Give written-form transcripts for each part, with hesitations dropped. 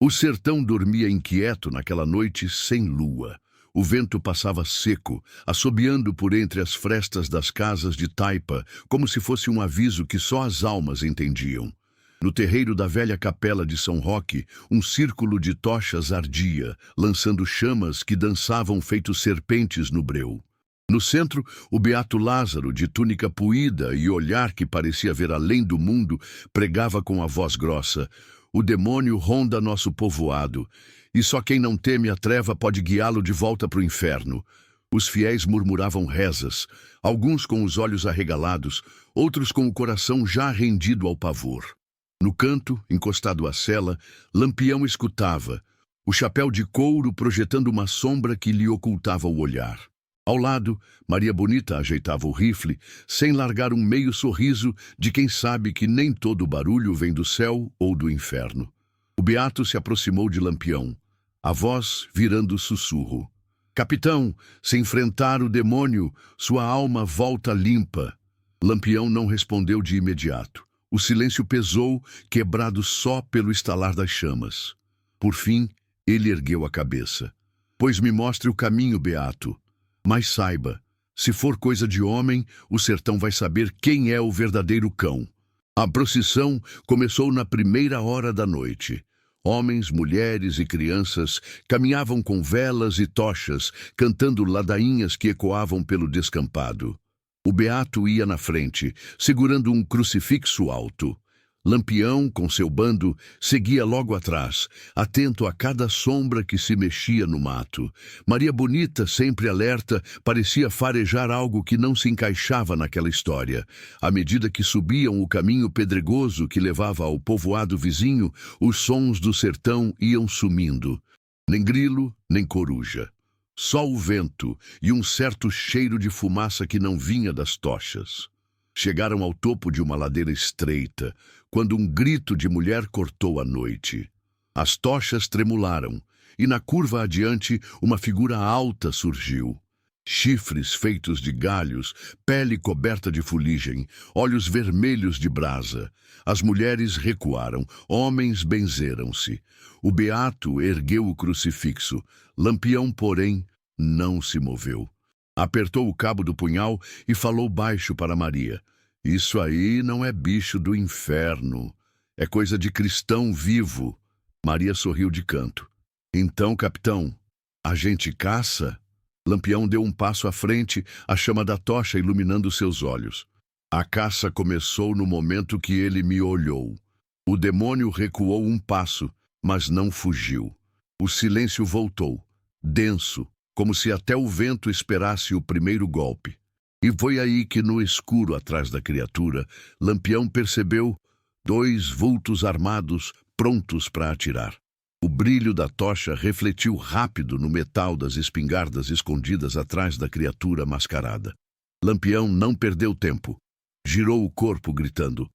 O sertão dormia inquieto naquela noite sem lua. O vento passava seco, assobiando por entre as frestas das casas de taipa, como se fosse um aviso que só as almas entendiam. No terreiro da velha capela de São Roque, um círculo de tochas ardia, lançando chamas que dançavam feitos serpentes no breu. No centro, o beato Lázaro, de túnica puída e olhar que parecia ver além do mundo, pregava com a voz grossa: "O demônio ronda nosso povoado, e só quem não teme a treva pode guiá-lo de volta para o inferno." Os fiéis murmuravam rezas, alguns com os olhos arregalados, outros com o coração já rendido ao pavor. No canto, encostado à cela, Lampião escutava, o chapéu de couro projetando uma sombra que lhe ocultava o olhar. Ao lado, Maria Bonita ajeitava o rifle, sem largar um meio sorriso de quem sabe que nem todo barulho vem do céu ou do inferno. O beato se aproximou de Lampião, a voz virando sussurro. "Capitão, se enfrentar o demônio, sua alma volta limpa." Lampião não respondeu de imediato. O silêncio pesou, quebrado só pelo estalar das chamas. Por fim, ele ergueu a cabeça. "Pois me mostre o caminho, beato. Mas saiba, se for coisa de homem, o sertão vai saber quem é o verdadeiro cão." A procissão começou na primeira hora da noite. Homens, mulheres e crianças caminhavam com velas e tochas, cantando ladainhas que ecoavam pelo descampado. O beato ia na frente, segurando um crucifixo alto. Lampião, com seu bando, seguia logo atrás, atento a cada sombra que se mexia no mato. Maria Bonita, sempre alerta, parecia farejar algo que não se encaixava naquela história. À medida que subiam o caminho pedregoso que levava ao povoado vizinho, os sons do sertão iam sumindo. Nem grilo, nem coruja. Só o vento e um certo cheiro de fumaça que não vinha das tochas. Chegaram ao topo de uma ladeira estreita, quando um grito de mulher cortou a noite. As tochas tremularam, e na curva adiante uma figura alta surgiu. Chifres feitos de galhos, pele coberta de fuligem, olhos vermelhos de brasa. As mulheres recuaram, homens benzeram-se. O beato ergueu o crucifixo. Lampião, porém, não se moveu. Apertou o cabo do punhal e falou baixo para Maria: "Isso aí não é bicho do inferno. É coisa de cristão vivo." Maria sorriu de canto. "Então, capitão, a gente caça?" Lampião deu um passo à frente, a chama da tocha iluminando seus olhos. "A caça começou no momento que ele me olhou." O demônio recuou um passo, mas não fugiu. O silêncio voltou, denso, como se até o vento esperasse o primeiro golpe. E foi aí que, no escuro atrás da criatura, Lampião percebeu 2 vultos armados prontos para atirar. O brilho da tocha refletiu rápido no metal das espingardas escondidas atrás da criatura mascarada. Lampião não perdeu tempo. Girou o corpo, gritando: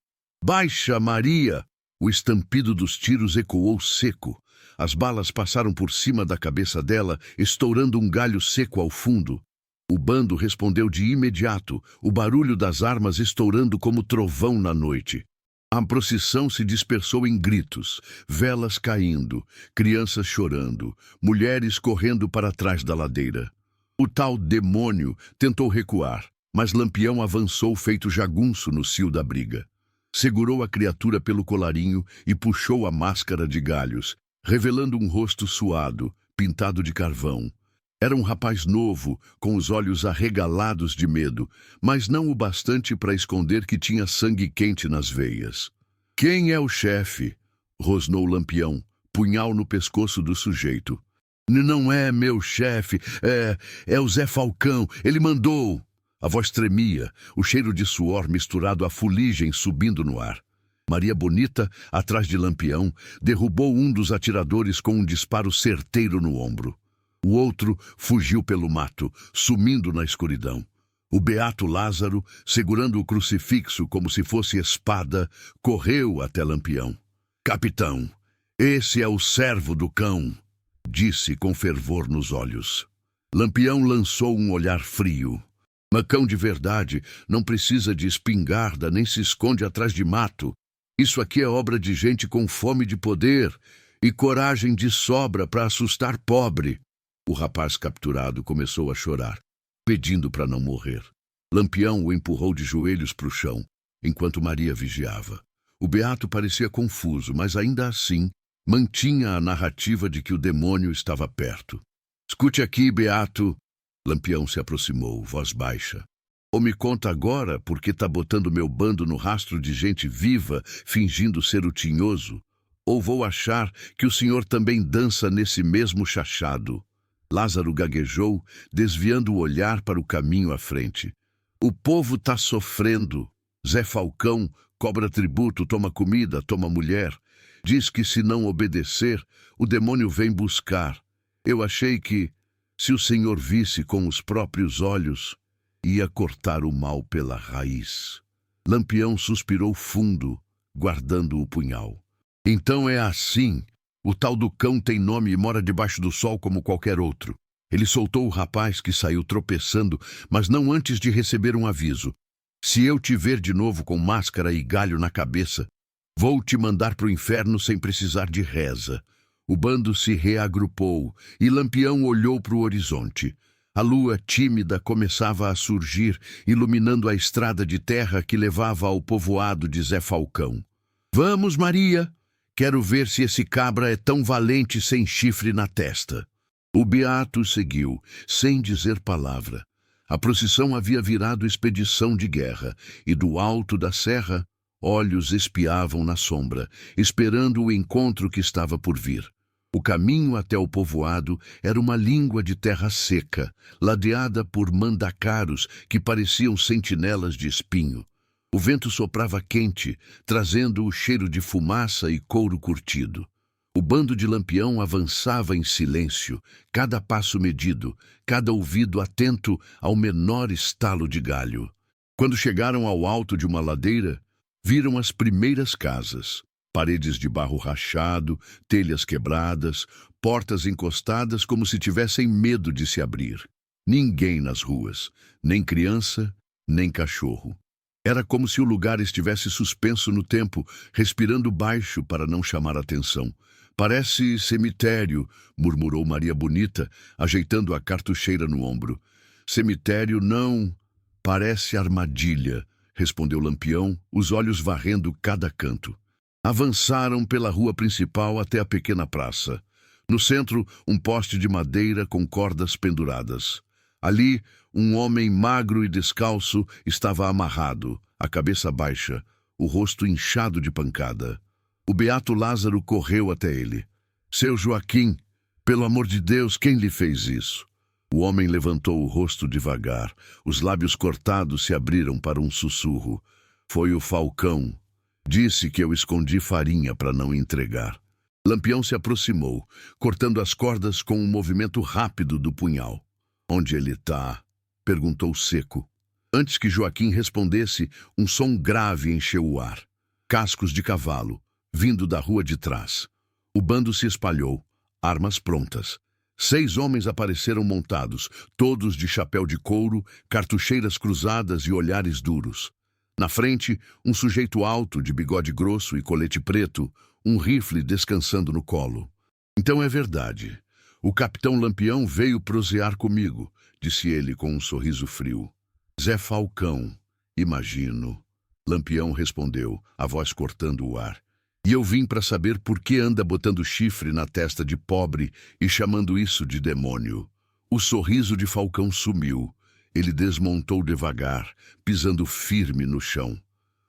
"Baixa, Maria!" O estampido dos tiros ecoou seco. As balas passaram por cima da cabeça dela, estourando um galho seco ao fundo. O bando respondeu de imediato, o barulho das armas estourando como trovão na noite. A procissão se dispersou em gritos, velas caindo, crianças chorando, mulheres correndo para trás da ladeira. O tal demônio tentou recuar, mas Lampião avançou feito jagunço no cio da briga. Segurou a criatura pelo colarinho e puxou a máscara de galhos, revelando um rosto suado, pintado de carvão. Era um rapaz novo, com os olhos arregalados de medo, mas não o bastante para esconder que tinha sangue quente nas veias. "Quem é o chefe?" rosnou Lampião, punhal no pescoço do sujeito. "Não é meu chefe, é o Zé Falcão, ele mandou." A voz tremia, o cheiro de suor misturado à fuligem subindo no ar. Maria Bonita, atrás de Lampião, derrubou um dos atiradores com um disparo certeiro no ombro. O outro fugiu pelo mato, sumindo na escuridão. O beato Lázaro, segurando o crucifixo como se fosse espada, correu até Lampião. "Capitão, esse é o servo do cão", disse com fervor nos olhos. Lampião lançou um olhar frio. "Mas cão de verdade não precisa de espingarda nem se esconde atrás de mato. Isso aqui é obra de gente com fome de poder. E coragem de sobra para assustar pobre. O rapaz capturado começou a chorar, pedindo para não morrer. Lampião o empurrou de joelhos para o chão, enquanto Maria vigiava. O beato parecia confuso, mas ainda assim mantinha a narrativa de que o demônio estava perto. Escute aqui, beato. Lampião se aproximou, voz baixa. Ou me conta agora por que tá botando meu bando no rastro de gente viva, fingindo ser o tinhoso? Ou vou achar que o senhor também dança nesse mesmo chachado? Lázaro gaguejou, desviando o olhar para o caminho à frente. O povo tá sofrendo. Zé Falcão cobra tributo, toma comida, toma mulher. Diz que se não obedecer, o demônio vem buscar. Eu achei que, se o senhor visse com os próprios olhos, ia cortar o mal pela raiz. Lampião suspirou fundo, guardando o punhal. Então é assim. O tal do cão tem nome e mora debaixo do sol como qualquer outro. Ele soltou o rapaz, que saiu tropeçando, mas não antes de receber um aviso. Se eu te ver de novo com máscara e galho na cabeça, vou te mandar pro inferno sem precisar de reza. O bando se reagrupou e Lampião olhou para o horizonte. A lua tímida começava a surgir, iluminando a estrada de terra que levava ao povoado de Zé Falcão. Vamos, Maria! Quero ver se esse cabra é tão valente sem chifre na testa. O beato seguiu, sem dizer palavra. A procissão havia virado expedição de guerra, e do alto da serra, olhos espiavam na sombra, esperando o encontro que estava por vir. O caminho até o povoado era uma língua de terra seca, ladeada por mandacaros que pareciam sentinelas de espinho. O vento soprava quente, trazendo o cheiro de fumaça e couro curtido. O bando de Lampião avançava em silêncio, cada passo medido, cada ouvido atento ao menor estalo de galho. Quando chegaram ao alto de uma ladeira, viram as primeiras casas. Paredes de barro rachado, telhas quebradas, portas encostadas como se tivessem medo de se abrir. Ninguém nas ruas, nem criança, nem cachorro. Era como se o lugar estivesse suspenso no tempo, respirando baixo para não chamar atenção. Parece cemitério, murmurou Maria Bonita, ajeitando a cartucheira no ombro. Cemitério não, parece armadilha, respondeu Lampião, os olhos varrendo cada canto. Avançaram pela rua principal até a pequena praça. No centro, um poste de madeira com cordas penduradas. Ali, um homem magro e descalço estava amarrado, a cabeça baixa, o rosto inchado de pancada. O beato Lázaro correu até ele. Seu Joaquim, pelo amor de Deus, quem lhe fez isso? O homem levantou o rosto devagar. Os lábios cortados se abriram para um sussurro. Foi o Falcão. Disse que eu escondi farinha para não entregar. Lampião se aproximou, cortando as cordas com um movimento rápido do punhal. Onde ele está? Perguntou seco. Antes que Joaquim respondesse, um som grave encheu o ar. Cascos de cavalo, vindo da rua de trás. O bando se espalhou, armas prontas. 6 homens apareceram montados, todos de chapéu de couro, cartucheiras cruzadas e olhares duros. Na frente, um sujeito alto, de bigode grosso e colete preto, um rifle descansando no colo. Então é verdade. O capitão Lampião veio prosear comigo, disse ele com um sorriso frio. Zé Falcão, imagino. Lampião respondeu, a voz cortando o ar. E eu vim para saber por que anda botando chifre na testa de pobre e chamando isso de demônio. O sorriso de Falcão sumiu. Ele desmontou devagar, pisando firme no chão.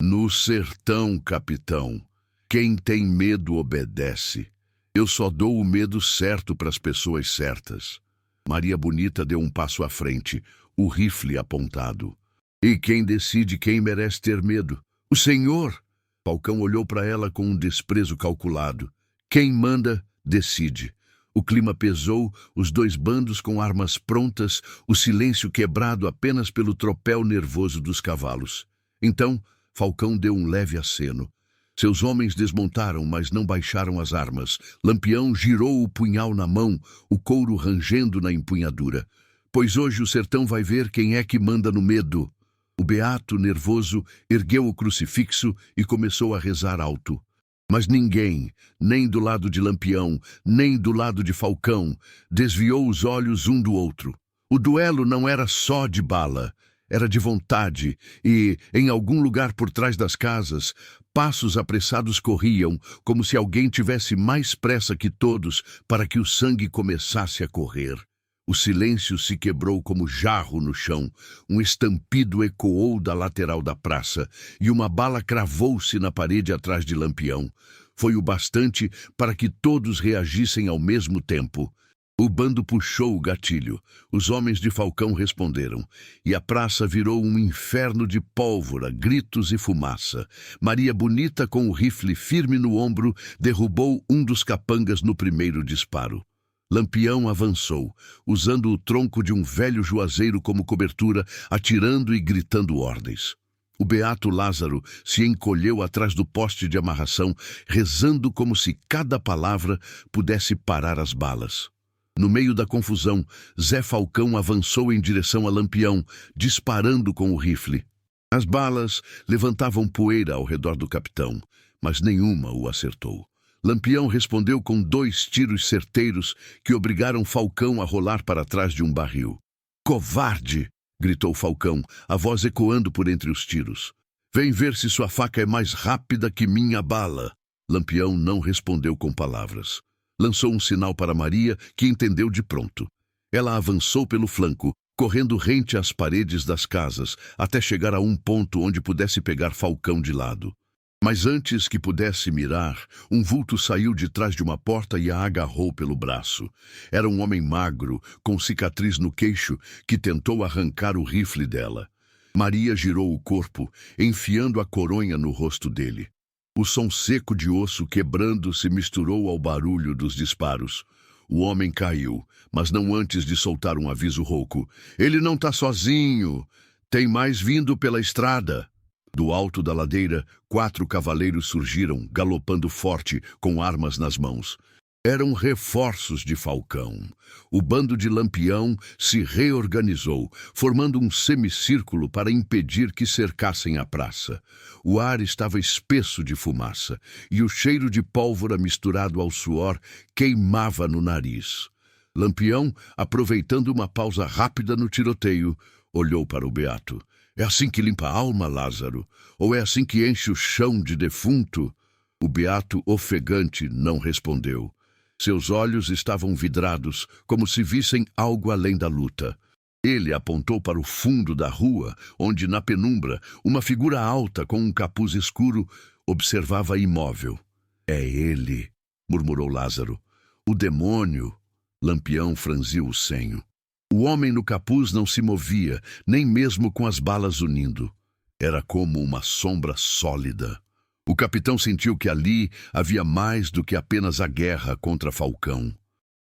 No sertão, capitão, quem tem medo obedece. Eu só dou o medo certo para as pessoas certas. Maria Bonita deu um passo à frente, o rifle apontado. E quem decide quem merece ter medo? O senhor! Falcão olhou para ela com um desprezo calculado. Quem manda, decide. O clima pesou, os 2 bandos com armas prontas, o silêncio quebrado apenas pelo tropel nervoso dos cavalos. Então, Falcão deu um leve aceno. Seus homens desmontaram, mas não baixaram as armas. Lampião girou o punhal na mão, o couro rangendo na empunhadura. Pois hoje o sertão vai ver quem é que manda no medo. O beato, nervoso, ergueu o crucifixo e começou a rezar alto. Mas ninguém, nem do lado de Lampião, nem do lado de Falcão, desviou os olhos um do outro. O duelo não era só de bala, era de vontade, e, em algum lugar por trás das casas, passos apressados corriam, como se alguém tivesse mais pressa que todos para que o sangue começasse a correr. O silêncio se quebrou como jarro no chão, um estampido ecoou da lateral da praça, e uma bala cravou-se na parede atrás de Lampião. Foi o bastante para que todos reagissem ao mesmo tempo. O bando puxou o gatilho. Os homens de Falcão responderam, e a praça virou um inferno de pólvora, gritos e fumaça. Maria Bonita, com o rifle firme no ombro, derrubou um dos capangas no primeiro disparo. Lampião avançou, usando o tronco de um velho juazeiro como cobertura, atirando e gritando ordens. O beato Lázaro se encolheu atrás do poste de amarração, rezando como se cada palavra pudesse parar as balas. No meio da confusão, Zé Falcão avançou em direção a Lampião, disparando com o rifle. As balas levantavam poeira ao redor do capitão, mas nenhuma o acertou. Lampião respondeu com 2 tiros certeiros que obrigaram Falcão a rolar para trás de um barril. "Covarde!" gritou Falcão, a voz ecoando por entre os tiros. "Vem ver se sua faca é mais rápida que minha bala." Lampião não respondeu com palavras. Lançou um sinal para Maria, que entendeu de pronto. Ela avançou pelo flanco, correndo rente às paredes das casas, até chegar a um ponto onde pudesse pegar Falcão de lado. Mas antes que pudesse mirar, um vulto saiu de trás de uma porta e a agarrou pelo braço. Era um homem magro, com cicatriz no queixo, que tentou arrancar o rifle dela. Maria girou o corpo, enfiando a coronha no rosto dele. O som seco de osso quebrando se misturou ao barulho dos disparos. O homem caiu, mas não antes de soltar um aviso rouco. "Ele não tá sozinho! Tem mais vindo pela estrada!" Do alto da ladeira, 4 cavaleiros surgiram, galopando forte, com armas nas mãos. Eram reforços de Falcão. O bando de Lampião se reorganizou, formando um semicírculo para impedir que cercassem a praça. O ar estava espesso de fumaça, e o cheiro de pólvora misturado ao suor queimava no nariz. Lampião, aproveitando uma pausa rápida no tiroteio, olhou para o beato. "É assim que limpa a alma, Lázaro? Ou é assim que enche o chão de defunto?" O beato, ofegante, não respondeu. Seus olhos estavam vidrados, como se vissem algo além da luta. Ele apontou para o fundo da rua, onde, na penumbra, uma figura alta com um capuz escuro observava imóvel. "É ele", murmurou Lázaro. "O demônio." Lampião franziu o senho. O homem no capuz não se movia, nem mesmo com as balas unindo. Era como uma sombra sólida. O capitão sentiu que ali havia mais do que apenas a guerra contra Falcão.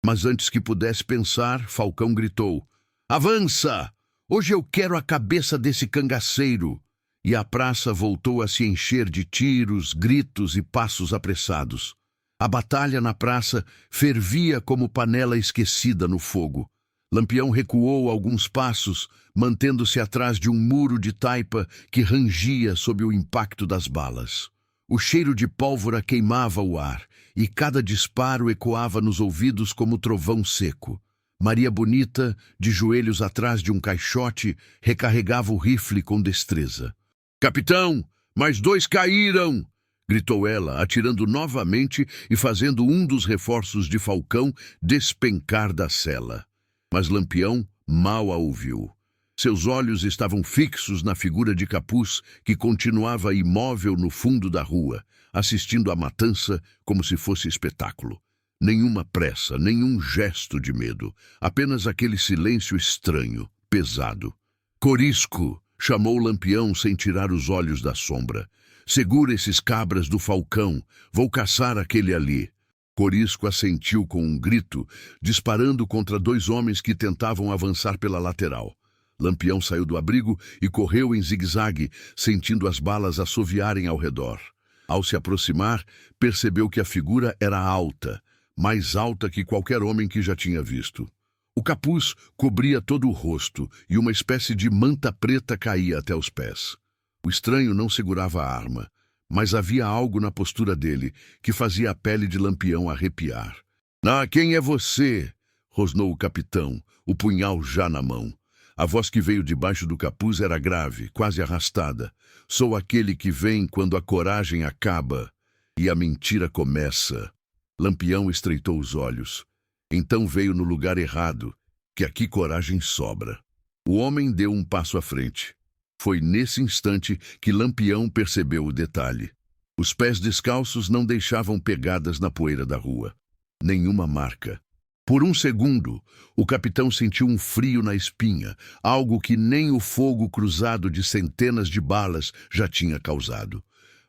Mas antes que pudesse pensar, Falcão gritou: "Avança! Hoje eu quero a cabeça desse cangaceiro!" E a praça voltou a se encher de tiros, gritos e passos apressados. A batalha na praça fervia como panela esquecida no fogo. Lampião recuou alguns passos, mantendo-se atrás de um muro de taipa que rangia sob o impacto das balas. O cheiro de pólvora queimava o ar, e cada disparo ecoava nos ouvidos como trovão seco. Maria Bonita, de joelhos atrás de um caixote, recarregava o rifle com destreza. "Capitão, mais 2 caíram!" gritou ela, atirando novamente e fazendo um dos reforços de Falcão despencar da cela. Mas Lampião mal a ouviu. Seus olhos estavam fixos na figura de capuz que continuava imóvel no fundo da rua, assistindo à matança como se fosse espetáculo. Nenhuma pressa, nenhum gesto de medo, apenas aquele silêncio estranho, pesado. "Corisco!" chamou Lampião sem tirar os olhos da sombra. "Segura esses cabras do Falcão, vou caçar aquele ali." Corisco assentiu com um grito, disparando contra 2 homens que tentavam avançar pela lateral. Lampião saiu do abrigo e correu em zigue-zague, sentindo as balas assoviarem ao redor. Ao se aproximar, percebeu que a figura era alta, mais alta que qualquer homem que já tinha visto. O capuz cobria todo o rosto e uma espécie de manta preta caía até os pés. O estranho não segurava a arma, mas havia algo na postura dele que fazia a pele de Lampião arrepiar. "Ah, quem é você?" rosnou o capitão, o punhal já na mão. A voz que veio debaixo do capuz era grave, quase arrastada. "Sou aquele que vem quando a coragem acaba e a mentira começa." Lampião estreitou os olhos. Então veio no lugar errado, que aqui coragem sobra. O homem deu um passo à frente. Foi nesse instante que Lampião percebeu o detalhe. Os pés descalços não deixavam pegadas na poeira da rua. Nenhuma marca. Por um segundo, o capitão sentiu um frio na espinha, algo que nem o fogo cruzado de centenas de balas já tinha causado.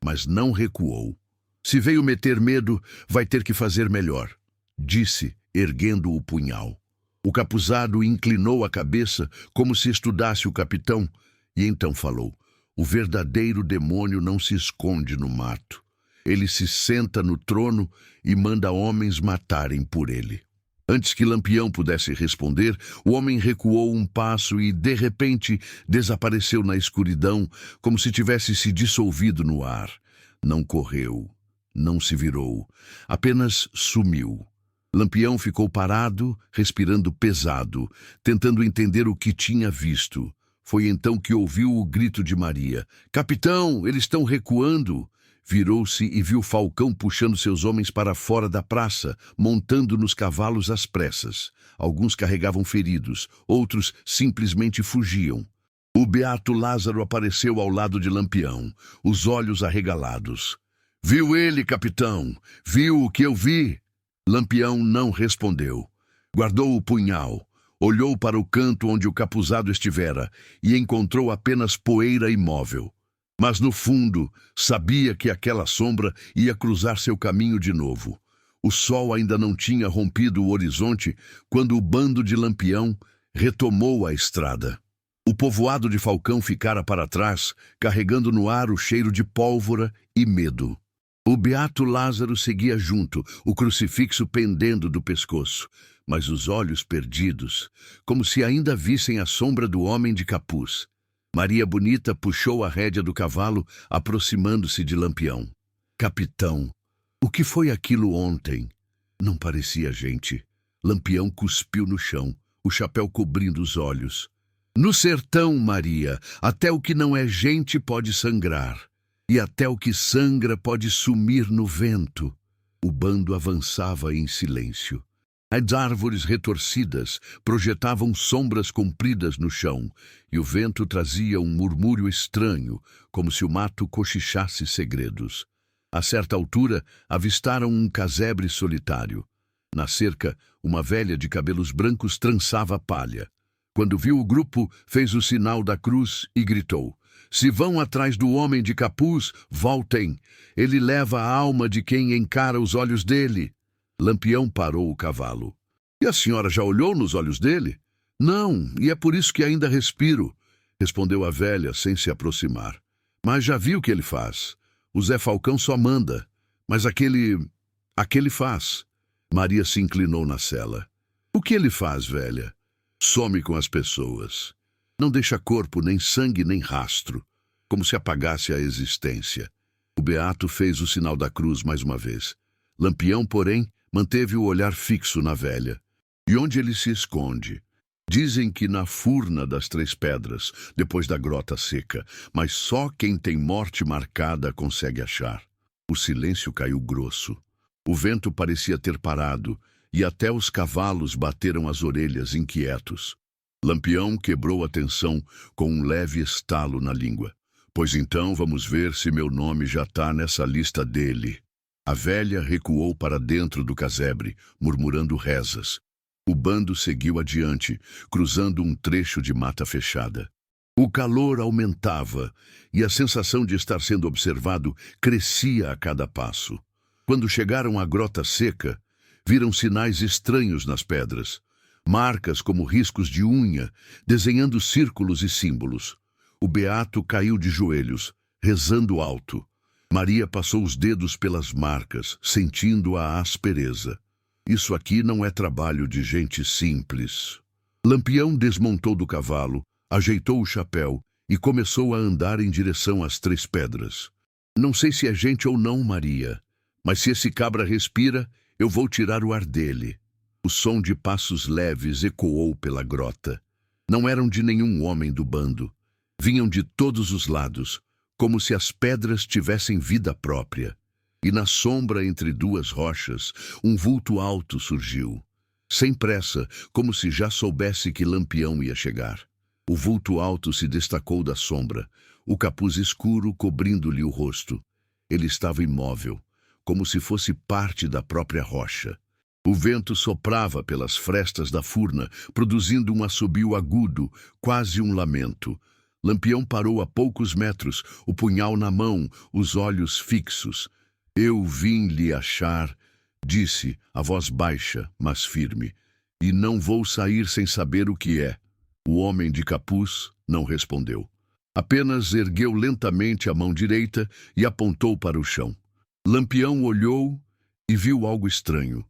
Mas não recuou. "Se veio meter medo, vai ter que fazer melhor", disse, erguendo o punhal. O capuzado inclinou a cabeça como se estudasse o capitão, e então falou: "O verdadeiro demônio não se esconde no mato. Ele se senta no trono e manda homens matarem por ele." Antes que Lampião pudesse responder, o homem recuou um passo e, de repente, desapareceu na escuridão, como se tivesse se dissolvido no ar. Não correu, não se virou, apenas sumiu. Lampião ficou parado, respirando pesado, tentando entender o que tinha visto. Foi então que ouviu o grito de Maria: "Capitão, eles estão recuando!" Virou-se e viu Falcão puxando seus homens para fora da praça, montando nos cavalos às pressas. Alguns carregavam feridos, outros simplesmente fugiam. O beato Lázaro apareceu ao lado de Lampião, os olhos arregalados. "Viu ele, capitão? Viu o que eu vi?" Lampião não respondeu. Guardou o punhal, olhou para o canto onde o capuzado estivera e encontrou apenas poeira imóvel. Mas no fundo, sabia que aquela sombra ia cruzar seu caminho de novo. O sol ainda não tinha rompido o horizonte quando o bando de Lampião retomou a estrada. O povoado de Falcão ficara para trás, carregando no ar o cheiro de pólvora e medo. O beato Lázaro seguia junto, o crucifixo pendendo do pescoço, mas os olhos perdidos, como se ainda vissem a sombra do homem de capuz. Maria Bonita puxou a rédea do cavalo, aproximando-se de Lampião. "Capitão, o que foi aquilo ontem?" Não parecia gente. Lampião cuspiu no chão, o chapéu cobrindo os olhos. "No sertão, Maria, até o que não é gente pode sangrar. E até o que sangra pode sumir no vento." O bando avançava em silêncio. As árvores retorcidas projetavam sombras compridas no chão, e o vento trazia um murmúrio estranho, como se o mato cochichasse segredos. A certa altura, avistaram um casebre solitário. Na cerca, uma velha de cabelos brancos trançava palha. Quando viu o grupo, fez o sinal da cruz e gritou: "Se vão atrás do homem de capuz, voltem. Ele leva a alma de quem encara os olhos dele." Lampião parou o cavalo. "E a senhora já olhou nos olhos dele?" "Não, e é por isso que ainda respiro", respondeu a velha sem se aproximar. "Mas já vi o que ele faz. O Zé Falcão só manda, mas aquele faz." Maria se inclinou na sela. "O que ele faz, velha?" "Some com as pessoas. Não deixa corpo, nem sangue, nem rastro, como se apagasse a existência." O beato fez o sinal da cruz mais uma vez. Lampião, porém, manteve o olhar fixo na velha. "E onde ele se esconde?" "Dizem que na furna das 3 pedras, depois da grota seca, mas só quem tem morte marcada consegue achar." O silêncio caiu grosso. O vento parecia ter parado, e até os cavalos bateram as orelhas inquietos. Lampião quebrou a tensão com um leve estalo na língua. "Pois então vamos ver se meu nome já está nessa lista dele." A velha recuou para dentro do casebre, murmurando rezas. O bando seguiu adiante, cruzando um trecho de mata fechada. O calor aumentava e a sensação de estar sendo observado crescia a cada passo. Quando chegaram à grota seca, viram sinais estranhos nas pedras, marcas como riscos de unha, desenhando círculos e símbolos. O beato caiu de joelhos, rezando alto. Maria passou os dedos pelas marcas, sentindo a aspereza. "Isso aqui não é trabalho de gente simples." Lampião desmontou do cavalo, ajeitou o chapéu e começou a andar em direção às 3 pedras. Não sei se é gente ou não, Maria, mas se esse cabra respira, eu vou tirar o ar dele. O som de passos leves ecoou pela grota. Não eram de nenhum homem do bando. Vinham de todos os lados, como se as pedras tivessem vida própria. E na sombra entre duas rochas, um vulto alto surgiu. Sem pressa, como se já soubesse que Lampião ia chegar. O vulto alto se destacou da sombra, o capuz escuro cobrindo-lhe o rosto. Ele estava imóvel, como se fosse parte da própria rocha. O vento soprava pelas frestas da furna, produzindo um assobio agudo, quase um lamento. Lampião parou a poucos metros, o punhal na mão, os olhos fixos. Eu vim lhe achar, disse, a voz baixa, mas firme, e não vou sair sem saber o que é. O homem de capuz não respondeu. Apenas ergueu lentamente a mão direita e apontou para o chão. Lampião olhou e viu algo estranho.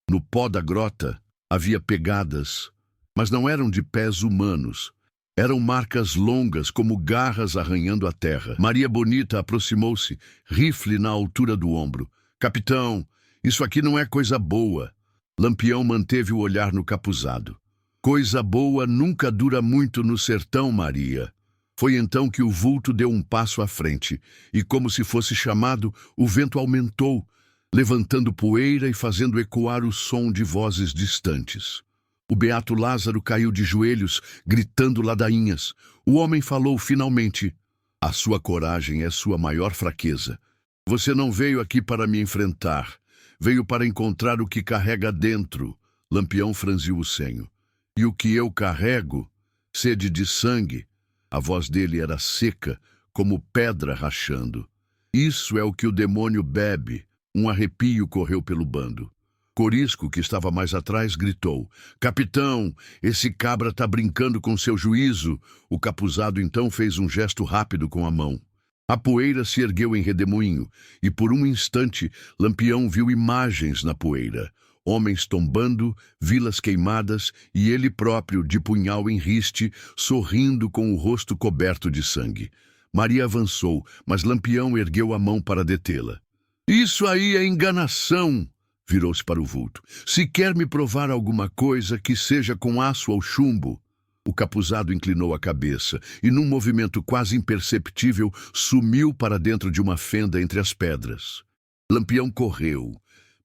No pó da grota havia pegadas, mas não eram de pés humanos. Eram marcas longas, como garras arranhando a terra. Maria Bonita aproximou-se, rifle na altura do ombro. Capitão, isso aqui não é coisa boa. Lampião manteve o olhar no capuzado. Coisa boa nunca dura muito no sertão, Maria. Foi então que o vulto deu um passo à frente, e como se fosse chamado, o vento aumentou, levantando poeira e fazendo ecoar o som de vozes distantes. O beato Lázaro caiu de joelhos, gritando ladainhas. O homem falou finalmente. A sua coragem é sua maior fraqueza. Você não veio aqui para me enfrentar. Veio para encontrar o que carrega dentro. Lampião franziu o senho. E o que eu carrego? Sede de sangue. A voz dele era seca, como pedra rachando. Isso é o que o demônio bebe. Um arrepio correu pelo bando. Corisco, que estava mais atrás, gritou. Capitão, esse cabra tá brincando com seu juízo. O capuzado então fez um gesto rápido com a mão. A poeira se ergueu em redemoinho, e por um instante Lampião viu imagens na poeira. Homens tombando, vilas queimadas, e ele próprio, de punhal em riste, sorrindo com o rosto coberto de sangue. Maria avançou, mas Lampião ergueu a mão para detê-la. Isso aí é enganação! Virou-se para o vulto. Se quer me provar alguma coisa, que seja com aço ou chumbo. O capuzado inclinou a cabeça e, num movimento quase imperceptível, sumiu para dentro de uma fenda entre as pedras. Lampião correu,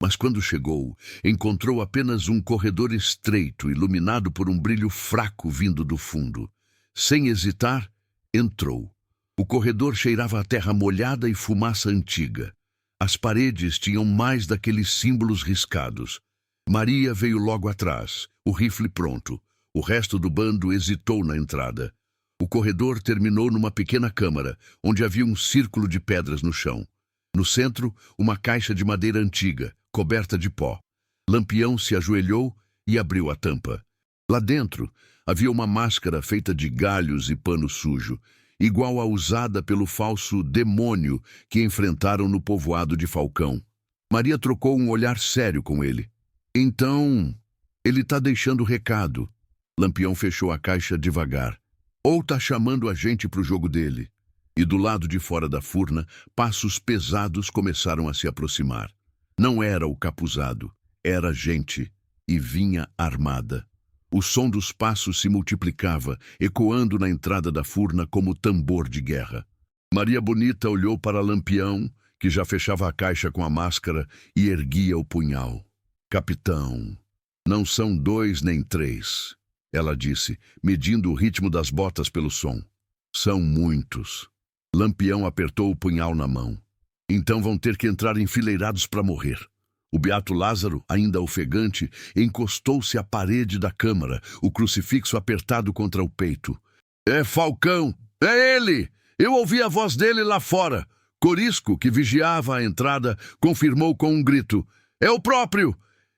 mas quando chegou, encontrou apenas um corredor estreito, iluminado por um brilho fraco vindo do fundo. Sem hesitar, entrou. O corredor cheirava a terra molhada e fumaça antiga. As paredes tinham mais daqueles símbolos riscados. Maria veio logo atrás, o rifle pronto. O resto do bando hesitou na entrada. O corredor terminou numa pequena câmara, onde havia um círculo de pedras no chão. No centro, uma caixa de madeira antiga, coberta de pó. Lampião se ajoelhou e abriu a tampa. Lá dentro, havia uma máscara feita de galhos e pano sujo, igual à usada pelo falso demônio que enfrentaram no povoado de Falcão. Maria trocou um olhar sério com ele. Então, ele tá deixando recado. Lampião fechou a caixa devagar. Ou tá chamando a gente pro jogo dele. E do lado de fora da furna, passos pesados começaram a se aproximar. Não era o capuzado, era gente, e vinha armada. O som dos passos se multiplicava, ecoando na entrada da furna como tambor de guerra. Maria Bonita olhou para Lampião, que já fechava a caixa com a máscara e erguia o punhal. Capitão, não são 2 nem 3, ela disse, medindo o ritmo das botas pelo som. São muitos. Lampião apertou o punhal na mão. Então vão ter que entrar enfileirados para morrer. O beato Lázaro, ainda ofegante, encostou-se à parede da câmara, o crucifixo apertado contra o peito. É Falcão! É ele! Eu ouvi a voz dele lá fora. Corisco, que vigiava a entrada, confirmou com um grito. É o próprio!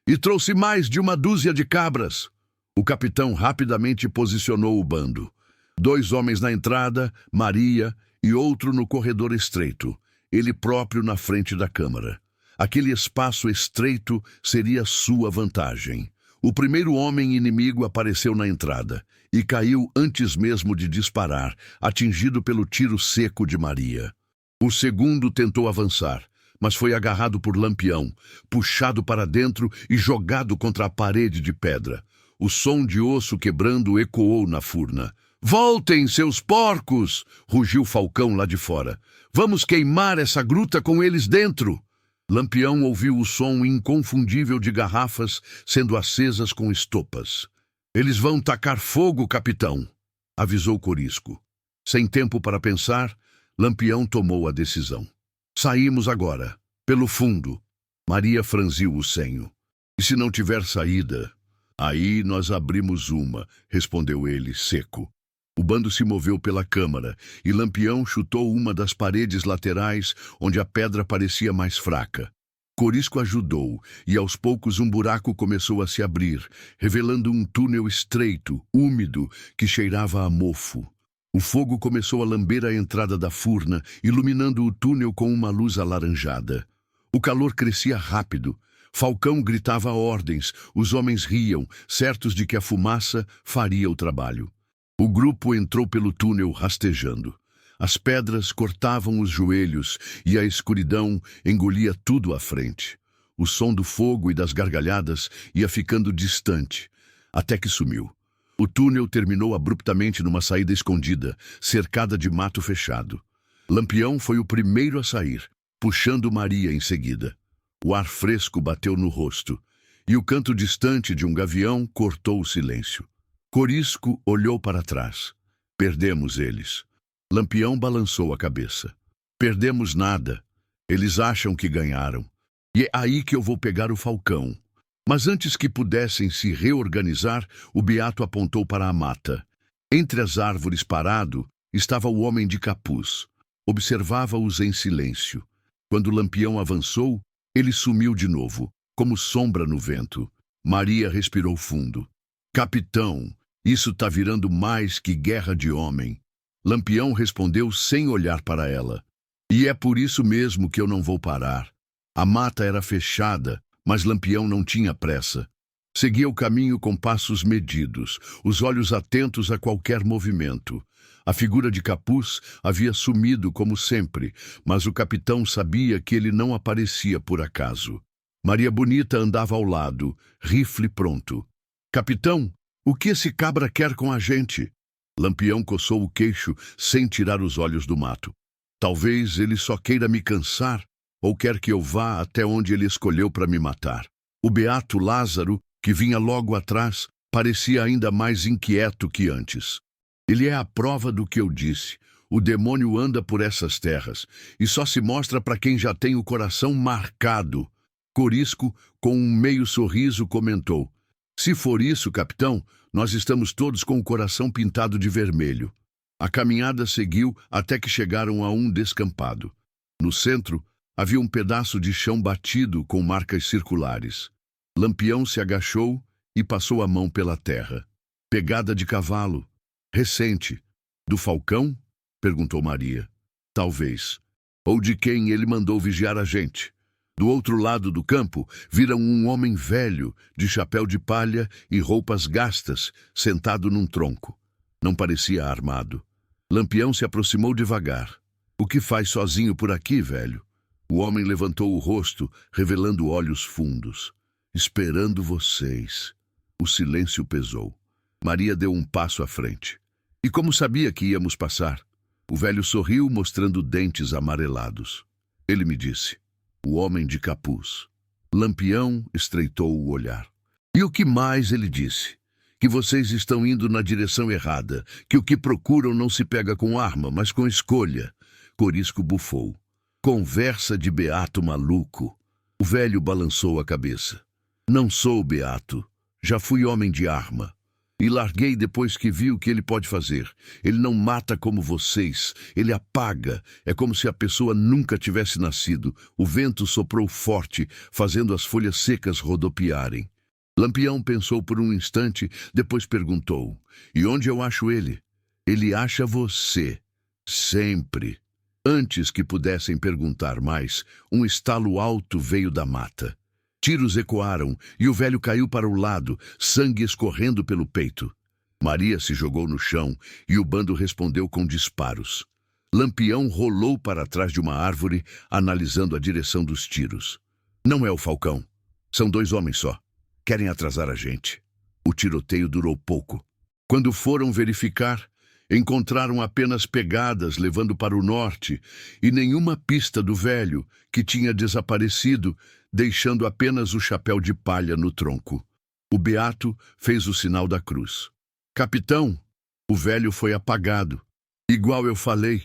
E trouxe mais de 1 dúzia de cabras. O capitão rapidamente posicionou o bando. 2 homens na entrada, Maria, e outro no corredor estreito. Ele próprio na frente da câmara. Aquele espaço estreito seria sua vantagem. O primeiro homem inimigo apareceu na entrada e caiu antes mesmo de disparar, atingido pelo tiro seco de Maria. O segundo tentou avançar, mas foi agarrado por Lampião, puxado para dentro e jogado contra a parede de pedra. O som de osso quebrando ecoou na furna. "Voltem, seus porcos!" rugiu Falcão lá de fora. "Vamos queimar essa gruta com eles dentro!" Lampião ouviu o som inconfundível de garrafas sendo acesas com estopas. "Eles vão tacar fogo, capitão!" avisou Corisco. Sem tempo para pensar, Lampião tomou a decisão. "Saímos agora, pelo fundo." Maria franziu o senho. "E se não tiver saída?" "Aí nós abrimos uma", respondeu ele, seco. O bando se moveu pela câmara e Lampião chutou uma das paredes laterais onde a pedra parecia mais fraca. Corisco ajudou e aos poucos um buraco começou a se abrir, revelando um túnel estreito, úmido, que cheirava a mofo. O fogo começou a lamber a entrada da furna, iluminando o túnel com uma luz alaranjada. O calor crescia rápido. Falcão gritava ordens, os homens riam, certos de que a fumaça faria o trabalho. O grupo entrou pelo túnel rastejando. As pedras cortavam os joelhos e a escuridão engolia tudo à frente. O som do fogo e das gargalhadas ia ficando distante, até que sumiu. O túnel terminou abruptamente numa saída escondida, cercada de mato fechado. Lampião foi o primeiro a sair, puxando Maria em seguida. O ar fresco bateu no rosto, e o canto distante de um gavião cortou o silêncio. Corisco olhou para trás. "Perdemos eles." Lampião balançou a cabeça. "Perdemos nada. Eles acham que ganharam. E é aí que eu vou pegar o Falcão." Mas antes que pudessem se reorganizar, o Beato apontou para a mata. Entre as árvores parado, estava o homem de capuz. Observava-os em silêncio. Quando Lampião avançou, ele sumiu de novo, como sombra no vento. Maria respirou fundo. "Capitão, isso tá virando mais que guerra de homem." Lampião respondeu sem olhar para ela. "E é por isso mesmo que eu não vou parar." A mata era fechada, mas Lampião não tinha pressa. Seguia o caminho com passos medidos, os olhos atentos a qualquer movimento. A figura de capuz havia sumido como sempre, mas o capitão sabia que ele não aparecia por acaso. Maria Bonita andava ao lado, rifle pronto. "Capitão, o que esse cabra quer com a gente?" Lampião coçou o queixo sem tirar os olhos do mato. "Talvez ele só queira me cansar, ou quer que eu vá até onde ele escolheu para me matar." O Beato Lázaro, que vinha logo atrás, parecia ainda mais inquieto que antes. "Ele é a prova do que eu disse. O demônio anda por essas terras, e só se mostra para quem já tem o coração marcado." Corisco, com um meio sorriso, comentou: "Se for isso, capitão, nós estamos todos com o coração pintado de vermelho." A caminhada seguiu até que chegaram a um descampado. No centro, havia um pedaço de chão batido com marcas circulares. Lampião se agachou e passou a mão pela terra. "Pegada de cavalo. Recente." "Do Falcão?" perguntou Maria. "Talvez. Ou de quem ele mandou vigiar a gente." Do outro lado do campo, viram um homem velho, de chapéu de palha e roupas gastas, sentado num tronco. Não parecia armado. Lampião se aproximou devagar. "O que faz sozinho por aqui, velho?" O homem levantou o rosto, revelando olhos fundos. "Esperando vocês." O silêncio pesou. Maria deu um passo à frente. "E como sabia que íamos passar?" O velho sorriu, mostrando dentes amarelados. Ele me disse: "O homem de capuz." Lampião estreitou o olhar. "E o que mais ele disse?" "Que vocês estão indo na direção errada, que o que procuram não se pega com arma, mas com escolha." Corisco bufou. "Conversa de beato maluco." O velho balançou a cabeça. "Não sou beato. Já fui homem de arma. E larguei depois que vi o que ele pode fazer. Ele não mata como vocês, ele apaga. É como se a pessoa nunca tivesse nascido. O vento soprou forte, fazendo as folhas secas rodopiarem." Lampião pensou por um instante, depois perguntou: "E onde eu acho ele?" "Ele acha você. Sempre." Antes que pudessem perguntar mais, um estalo alto veio da mata. Tiros ecoaram e o velho caiu para o lado, sangue escorrendo pelo peito. Maria se jogou no chão e o bando respondeu com disparos. Lampião rolou para trás de uma árvore, analisando a direção dos tiros. Não é o Falcão. São 2 homens só. Querem atrasar a gente. O tiroteio durou pouco. Quando foram verificar, encontraram apenas pegadas levando para o norte e nenhuma pista do velho, que tinha desaparecido, deixando apenas o chapéu de palha no tronco. O Beato fez o sinal da cruz. Capitão, o velho foi apagado. Igual eu falei.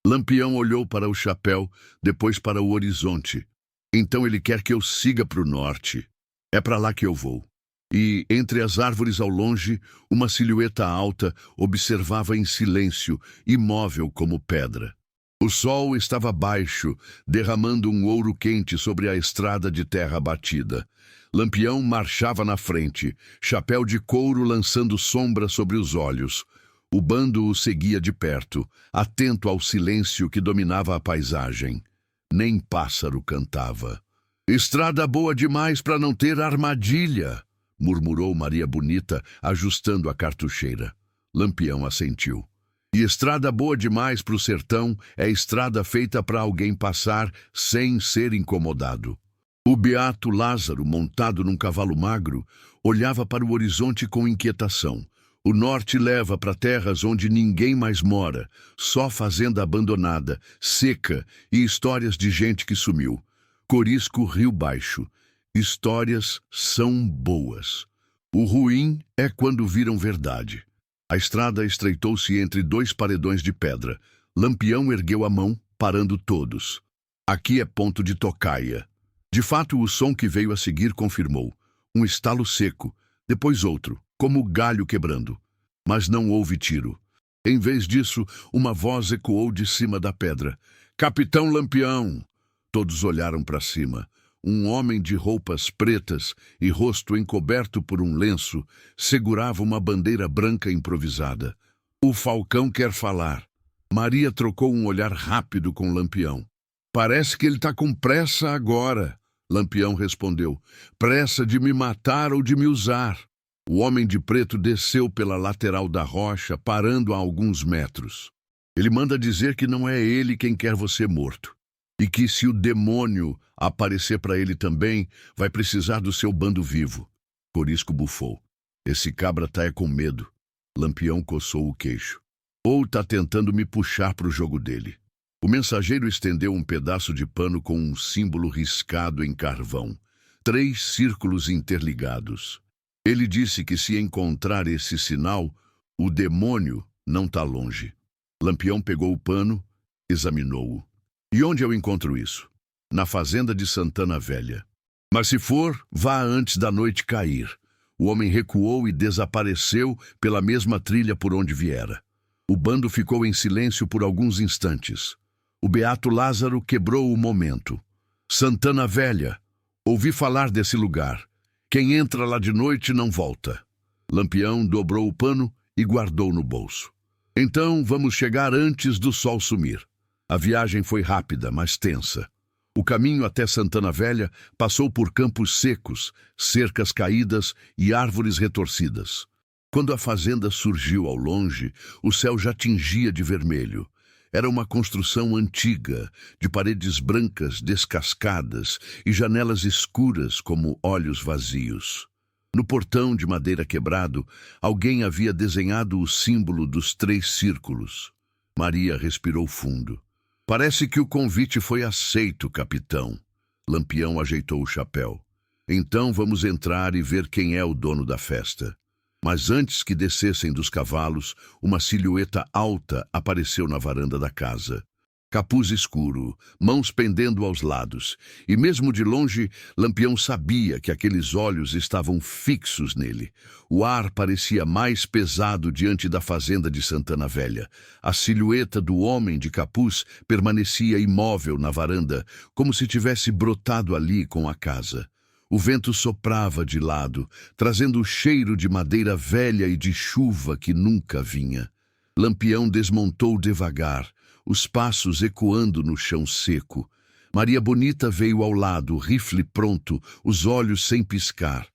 Lampião olhou para o chapéu, depois para o horizonte. Então ele quer que eu siga para o norte. É para lá que eu vou. E, entre as árvores ao longe, uma silhueta alta observava em silêncio, imóvel como pedra. O sol estava baixo, derramando um ouro quente sobre a estrada de terra batida. Lampião marchava na frente, chapéu de couro lançando sombra sobre os olhos. O bando o seguia de perto, atento ao silêncio que dominava a paisagem. Nem pássaro cantava. Estrada boa demais para não ter armadilha, murmurou Maria Bonita, ajustando a cartucheira. Lampião assentiu. E estrada boa demais para o sertão é estrada feita para alguém passar sem ser incomodado. O Beato Lázaro, montado num cavalo magro, olhava para o horizonte com inquietação. O norte leva para terras onde ninguém mais mora, só fazenda abandonada, seca e histórias de gente que sumiu. Corisco Rio Baixo. Histórias são boas. O ruim é quando viram verdade. A estrada estreitou-se entre 2 paredões de pedra. Lampião ergueu a mão, parando todos. Aqui é ponto de tocaia. De fato, o som que veio a seguir confirmou. Um estalo seco, depois outro, como galho quebrando. Mas não houve tiro. Em vez disso, uma voz ecoou de cima da pedra. Capitão Lampião! Todos olharam para cima. Um homem de roupas pretas e rosto encoberto por um lenço segurava uma bandeira branca improvisada. O Falcão quer falar. Maria trocou um olhar rápido com Lampião. Parece que ele está com pressa agora. Lampião respondeu. Pressa de me matar ou de me usar. O homem de preto desceu pela lateral da rocha, parando a alguns metros. Ele manda dizer que não é ele quem quer você morto. E que se o demônio aparecer para ele também, vai precisar do seu bando vivo. Corisco bufou. Esse cabra tá com medo. Lampião coçou o queixo. Ou tá tentando me puxar para o jogo dele. O mensageiro estendeu um pedaço de pano com um símbolo riscado em carvão. 3 círculos interligados. Ele disse que se encontrar esse sinal, o demônio não tá longe. Lampião pegou o pano, examinou-o. E onde eu encontro isso? Na fazenda de Santana Velha. Mas se for, vá antes da noite cair. O homem recuou e desapareceu pela mesma trilha por onde viera. O bando ficou em silêncio por alguns instantes. O Beato Lázaro quebrou o momento. Santana Velha. Ouvi falar desse lugar. Quem entra lá de noite não volta. Lampião dobrou o pano e guardou no bolso. Então vamos chegar antes do sol sumir. A viagem foi rápida, mas tensa. O caminho até Santana Velha passou por campos secos, cercas caídas e árvores retorcidas. Quando a fazenda surgiu ao longe, o céu já tingia de vermelho. Era uma construção antiga, de paredes brancas descascadas e janelas escuras como olhos vazios. No portão de madeira quebrado, alguém havia desenhado o símbolo dos 3 círculos. Maria respirou fundo. Parece que o convite foi aceito, capitão. Lampião ajeitou o chapéu. Então vamos entrar e ver quem é o dono da festa. Mas antes que descessem dos cavalos, uma silhueta alta apareceu na varanda da casa. Capuz escuro, mãos pendendo aos lados, e mesmo de longe, Lampião sabia que aqueles olhos estavam fixos nele. O ar parecia mais pesado diante da fazenda de Santana Velha. A silhueta do homem de capuz permanecia imóvel na varanda, como se tivesse brotado ali com a casa. O vento soprava de lado, trazendo o cheiro de madeira velha e de chuva que nunca vinha. Lampião desmontou devagar, os passos ecoando no chão seco. Maria Bonita veio ao lado, rifle pronto, os olhos sem piscar.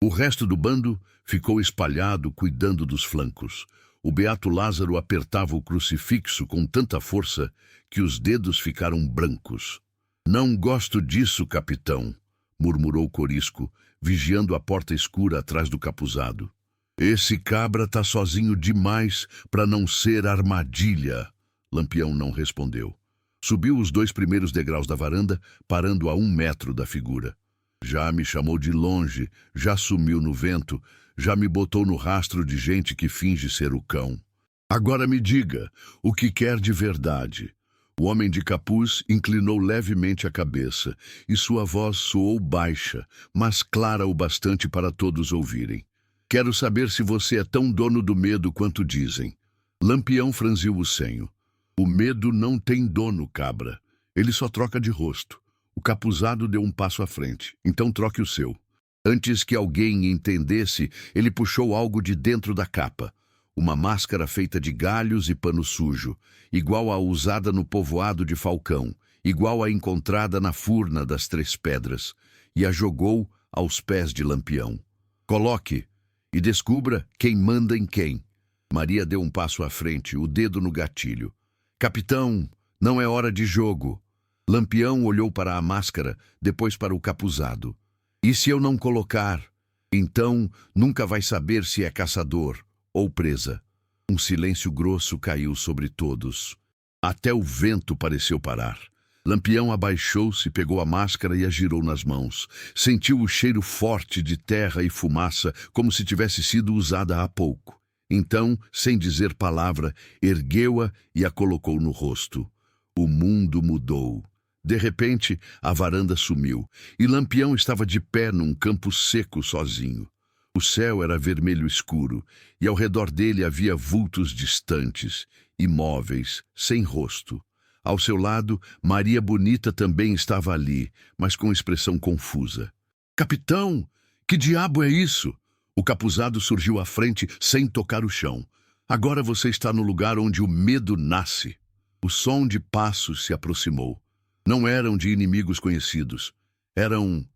O resto do bando ficou espalhado, cuidando dos flancos. O beato Lázaro apertava o crucifixo com tanta força que os dedos ficaram brancos. "Não gosto disso, capitão", murmurou Corisco, vigiando a porta escura atrás do capuzado. "Esse cabra tá sozinho demais para não ser armadilha." Lampião não respondeu. Subiu os 2 primeiros degraus da varanda, parando a 1 metro da figura. "Já me chamou de longe, já sumiu no vento, já me botou no rastro de gente que finge ser o cão. Agora me diga, o que quer de verdade?" O homem de capuz inclinou levemente a cabeça, e sua voz soou baixa, mas clara o bastante para todos ouvirem. "Quero saber se você é tão dono do medo quanto dizem." Lampião franziu o senho. "O medo não tem dono, cabra. Ele só troca de rosto." O capuzado deu um passo à frente. "Então troque o seu." Antes que alguém entendesse, ele puxou algo de dentro da capa. Uma máscara feita de galhos e pano sujo, igual à usada no povoado de Falcão, igual à encontrada na furna das 3 Pedras, e a jogou aos pés de Lampião. "Coloque e descubra quem manda em quem." Maria deu um passo à frente, o dedo no gatilho. "Capitão, não é hora de jogo." Lampião olhou para a máscara, depois para o capuzado. "E se eu não colocar? Então nunca vai saber se é caçador ou presa." Um silêncio grosso caiu sobre todos. Até o vento pareceu parar. Lampião abaixou-se, pegou a máscara e a girou nas mãos. Sentiu o cheiro forte de terra e fumaça, como se tivesse sido usada há pouco. Então, sem dizer palavra, ergueu-a e a colocou no rosto. O mundo mudou. De repente, a varanda sumiu, e Lampião estava de pé num campo seco sozinho. O céu era vermelho escuro, e ao redor dele havia vultos distantes, imóveis, sem rosto. Ao seu lado, Maria Bonita também estava ali, mas com expressão confusa. "Capitão, que diabo é isso?" O capuzado surgiu à frente sem tocar o chão. "Agora você está no lugar onde o medo nasce." O som de passos se aproximou. Não eram de inimigos conhecidos. Eram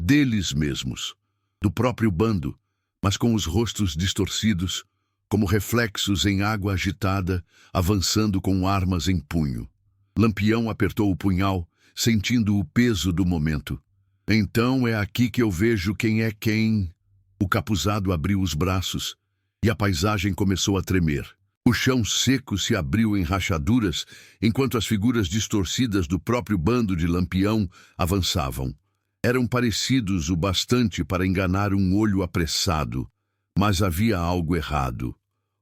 deles mesmos, do próprio bando, mas com os rostos distorcidos, como reflexos em água agitada, avançando com armas em punho. Lampião apertou o punhal, sentindo o peso do momento. "Então é aqui que eu vejo quem é quem." O capuzado abriu os braços, e a paisagem começou a tremer. O chão seco se abriu em rachaduras, enquanto as figuras distorcidas do próprio bando de Lampião avançavam. Eram parecidos o bastante para enganar um olho apressado, mas havia algo errado.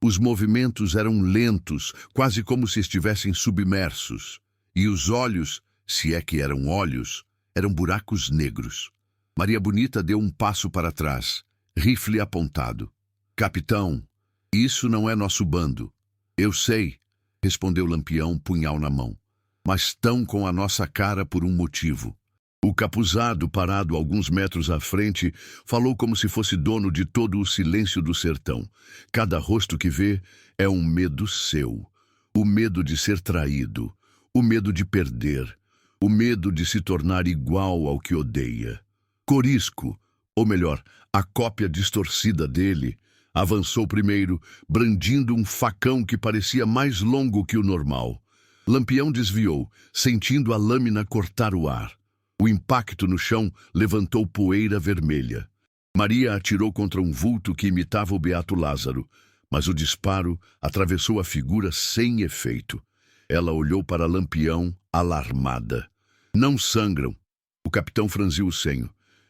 Os movimentos eram lentos, quase como se estivessem submersos, e os olhos, se é que eram olhos, eram buracos negros. Maria Bonita deu um passo para trás, rifle apontado. "Capitão, isso não é nosso bando." "Eu sei", respondeu Lampião, punhal na mão. "Mas estão com a nossa cara por um motivo." O capuzado, parado alguns metros à frente, falou como se fosse dono de todo o silêncio do sertão. "Cada rosto que vê é um medo seu. O medo de ser traído, o medo de perder, o medo de se tornar igual ao que odeia." Corisco, ou melhor, a cópia distorcida dele, avançou primeiro, brandindo um facão que parecia mais longo que o normal. Lampião desviou, sentindo a lâmina cortar o ar. O impacto no chão levantou poeira vermelha. Maria atirou contra um vulto que imitava o beato Lázaro, mas o disparo atravessou a figura sem efeito. Ela olhou para Lampião, alarmada. "Não sangram." O capitão franziu o senho.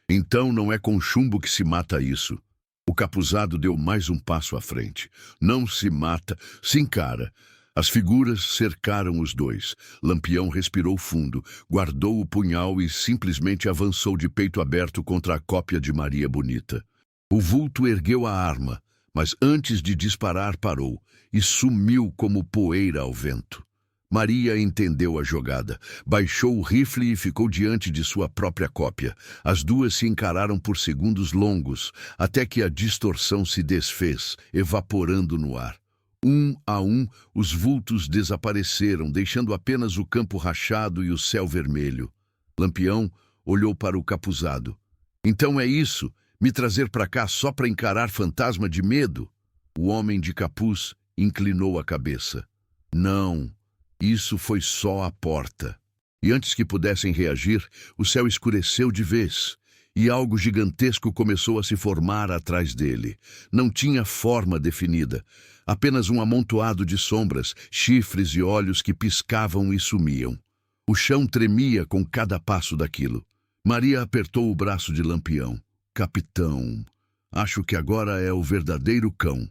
"Então não é com chumbo que se mata isso." O capuzado deu mais um passo à frente. "Não se mata, se encara." As figuras cercaram os dois. Lampião respirou fundo, guardou o punhal e simplesmente avançou de peito aberto contra a cópia de Maria Bonita. O vulto ergueu a arma, mas antes de disparar parou e sumiu como poeira ao vento. Maria entendeu a jogada, baixou o rifle e ficou diante de sua própria cópia. As duas se encararam por segundos longos, até que a distorção se desfez, evaporando no ar. Um a um, os vultos desapareceram, deixando apenas o campo rachado e o céu vermelho. Lampião olhou para o capuzado. "Então é isso? Me trazer para cá só para encarar fantasma de medo?" O homem de capuz Inclinou a cabeça. Não, isso foi só a porta. E antes que pudessem reagir, o céu escureceu de vez, e algo gigantesco começou a se formar atrás dele. Não tinha forma definida, apenas um amontoado de sombras, chifres e olhos que piscavam e sumiam. O chão tremia com cada passo daquilo. Maria apertou o braço de Lampião. Capitão, acho que agora é o verdadeiro cão.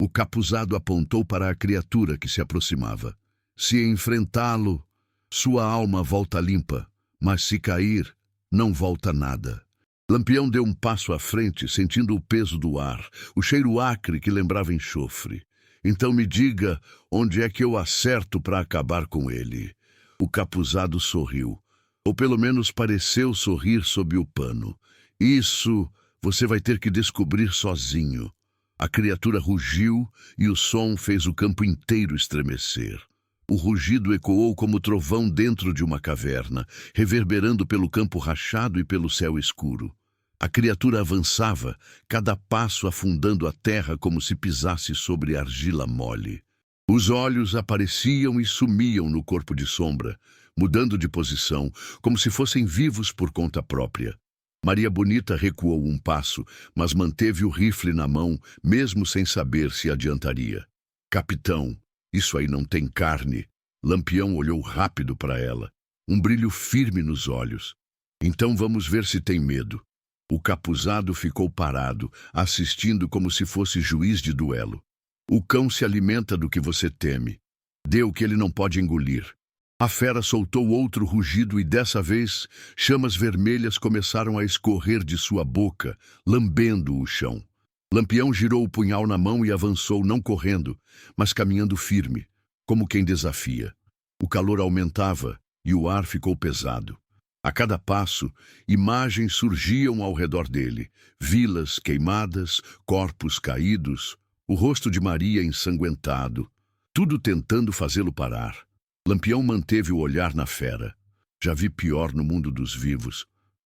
O capuzado apontou para a criatura que se aproximava. Se enfrentá-lo, sua alma volta limpa, mas se cair, não volta nada. Lampião deu um passo à frente, sentindo o peso do ar, o cheiro acre que lembrava enxofre. Então me diga onde é que eu acerto para acabar com ele. O capuzado sorriu, ou pelo menos pareceu sorrir sob o pano. Isso você vai ter que descobrir sozinho. A criatura rugiu e o som fez o campo inteiro estremecer. O rugido ecoou como trovão dentro de uma caverna, reverberando pelo campo rachado e pelo céu escuro. A criatura avançava, cada passo afundando a terra como se pisasse sobre argila mole. Os olhos apareciam e sumiam no corpo de sombra, mudando de posição, como se fossem vivos por conta própria. Maria Bonita recuou um passo, mas manteve o rifle na mão, mesmo sem saber se adiantaria. Capitão, isso aí não tem carne. Lampião olhou rápido para ela, um brilho firme nos olhos. Então vamos ver se tem medo. O capuzado ficou parado, assistindo como se fosse juiz de duelo. O cão se alimenta do que você teme. Dê o que ele não pode engolir. A fera soltou outro rugido e dessa vez, chamas vermelhas começaram a escorrer de sua boca, lambendo o chão. Lampião girou o punhal na mão e avançou, não correndo, mas caminhando firme, como quem desafia. O calor aumentava e o ar ficou pesado. A cada passo, imagens surgiam ao redor dele, vilas queimadas, corpos caídos, o rosto de Maria ensanguentado, tudo tentando fazê-lo parar. Lampião manteve o olhar na fera. Já vi pior no mundo dos vivos,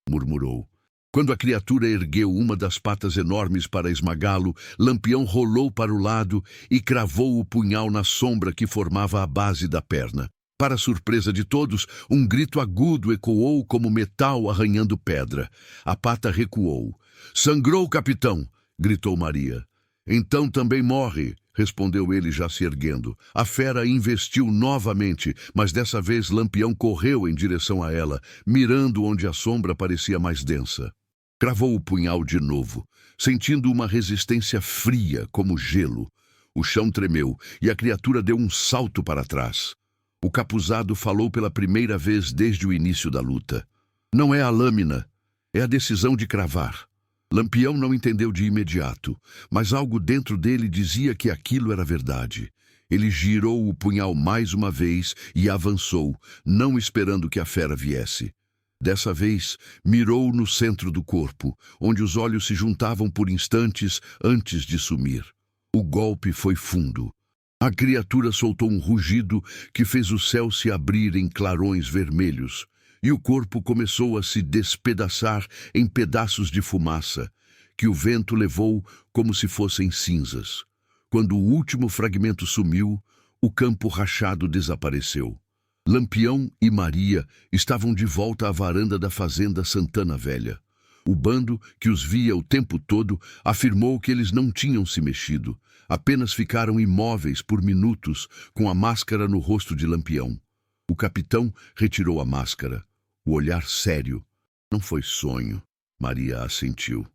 murmurou. Quando a criatura ergueu uma das patas enormes para esmagá-lo, Lampião rolou para o lado e cravou o punhal na sombra que formava a base da perna. Para surpresa de todos, um grito agudo ecoou como metal arranhando pedra. A pata recuou. Sangrou, capitão! Gritou Maria. Então também morre, respondeu ele já se erguendo. A fera investiu novamente, mas dessa vez Lampião correu em direção a ela, mirando onde a sombra parecia mais densa. Cravou o punhal de novo, sentindo uma resistência fria como gelo. O chão tremeu e a criatura deu um salto para trás. O capuzado falou pela primeira vez desde o início da luta. Não é a lâmina, é a decisão de cravar. Lampião não entendeu de imediato, mas algo dentro dele dizia que aquilo era verdade. Ele girou o punhal mais uma vez e avançou, não esperando que a fera viesse. Dessa vez, mirou no centro do corpo, onde os olhos se juntavam por instantes antes de sumir. O golpe foi fundo. A criatura soltou um rugido que fez o céu se abrir em clarões vermelhos, e o corpo começou a se despedaçar em pedaços de fumaça, que o vento levou como se fossem cinzas. Quando o último fragmento sumiu, o campo rachado desapareceu. Lampião e Maria estavam de volta à varanda da fazenda Santana Velha. O bando, que os via o tempo todo, afirmou que eles não tinham se mexido, apenas ficaram imóveis por minutos, com a máscara no rosto de Lampião. O capitão retirou a máscara, o olhar sério. Não foi sonho, Maria assentiu.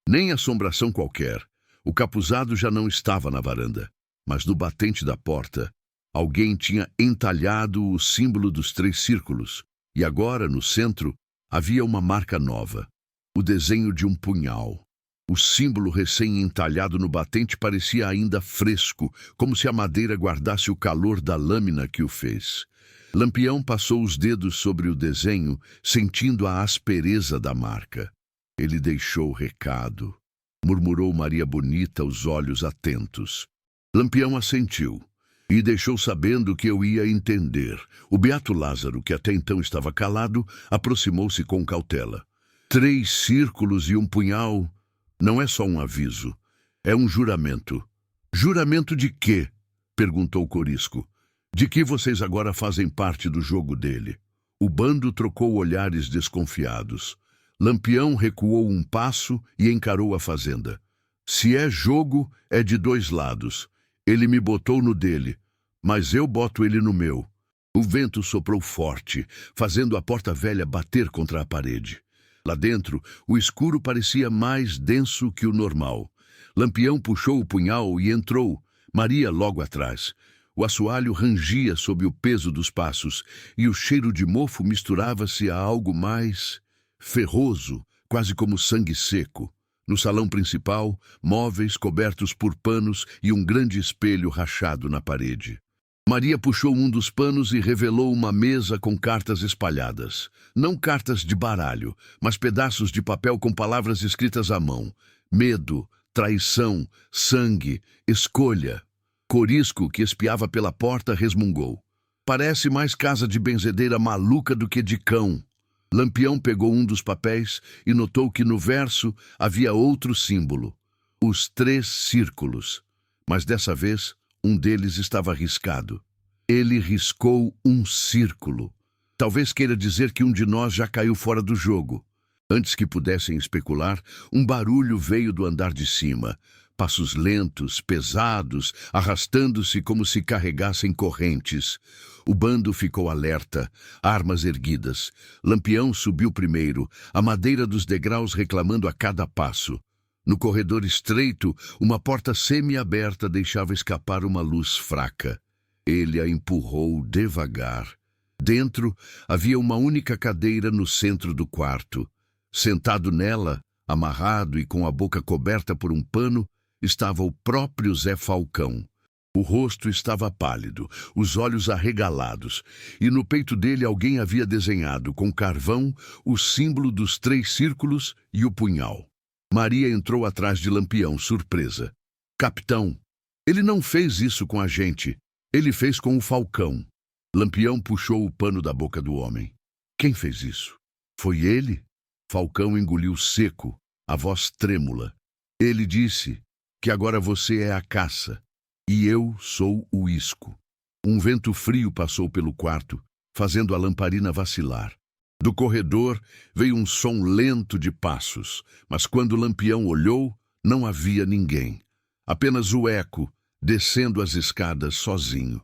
Nem assombração qualquer. O capuzado já não estava na varanda, mas no batente da porta, alguém tinha entalhado o símbolo dos 3 círculos, e agora, no centro, havia uma marca nova. O desenho de um punhal. O símbolo recém-entalhado no batente parecia ainda fresco, como se a madeira guardasse o calor da lâmina que o fez. Lampião passou os dedos sobre o desenho, sentindo a aspereza da marca. Ele deixou o recado, murmurou Maria Bonita, os olhos atentos. Lampião assentiu e deixou sabendo que eu ia entender. O beato Lázaro, que até então estava calado, aproximou-se com cautela. 3 círculos e um punhal não é só um aviso, é um juramento. Juramento de quê? perguntou Corisco. De que vocês agora fazem parte do jogo dele? O bando trocou olhares desconfiados. Lampião recuou um passo e encarou a fazenda. Se é jogo, é de dois lados. Ele me botou no dele, mas eu boto ele no meu. O vento soprou forte, fazendo a porta velha bater contra a parede. Lá dentro, o escuro parecia mais denso que o normal. Lampião puxou o punhal e entrou, Maria logo atrás. O assoalho rangia sob o peso dos passos, e o cheiro de mofo misturava-se a algo mais ferroso, quase como sangue seco. No salão principal, móveis cobertos por panos e um grande espelho rachado na parede. Maria puxou um dos panos e revelou uma mesa com cartas espalhadas. Não cartas de baralho, mas pedaços de papel com palavras escritas à mão. Medo, traição, sangue, escolha. Corisco, que espiava pela porta, resmungou. Parece mais casa de benzedeira maluca do que de cão. Lampião pegou um dos papéis e notou que no verso havia outro símbolo. Os 3 círculos. Mas dessa vez, um deles estava riscado. Ele riscou um círculo. Talvez queira dizer que um de nós já caiu fora do jogo. Antes que pudessem especular, um barulho veio do andar de cima. Passos lentos, pesados, arrastando-se como se carregassem correntes. O bando ficou alerta, armas erguidas. Lampião subiu primeiro, a madeira dos degraus reclamando a cada passo. No corredor estreito, uma porta semi-aberta deixava escapar uma luz fraca. Ele a empurrou devagar. Dentro, havia uma única cadeira no centro do quarto. Sentado nela, amarrado e com a boca coberta por um pano, estava o próprio Zé Falcão. O rosto estava pálido, os olhos arregalados, e no peito dele alguém havia desenhado, com carvão, o símbolo dos 3 círculos e o punhal. Maria entrou atrás de Lampião, surpresa. Capitão, ele não fez isso com a gente. Ele fez com o Falcão. Lampião puxou o pano da boca do homem. Quem fez isso? Foi ele? Falcão engoliu seco, a voz trêmula. Ele disse que agora você é a caça e eu sou o isco. Um vento frio passou pelo quarto, fazendo a lamparina vacilar. Do corredor veio um som lento de passos, mas quando Lampião olhou, não havia ninguém. Apenas o eco, descendo as escadas sozinho.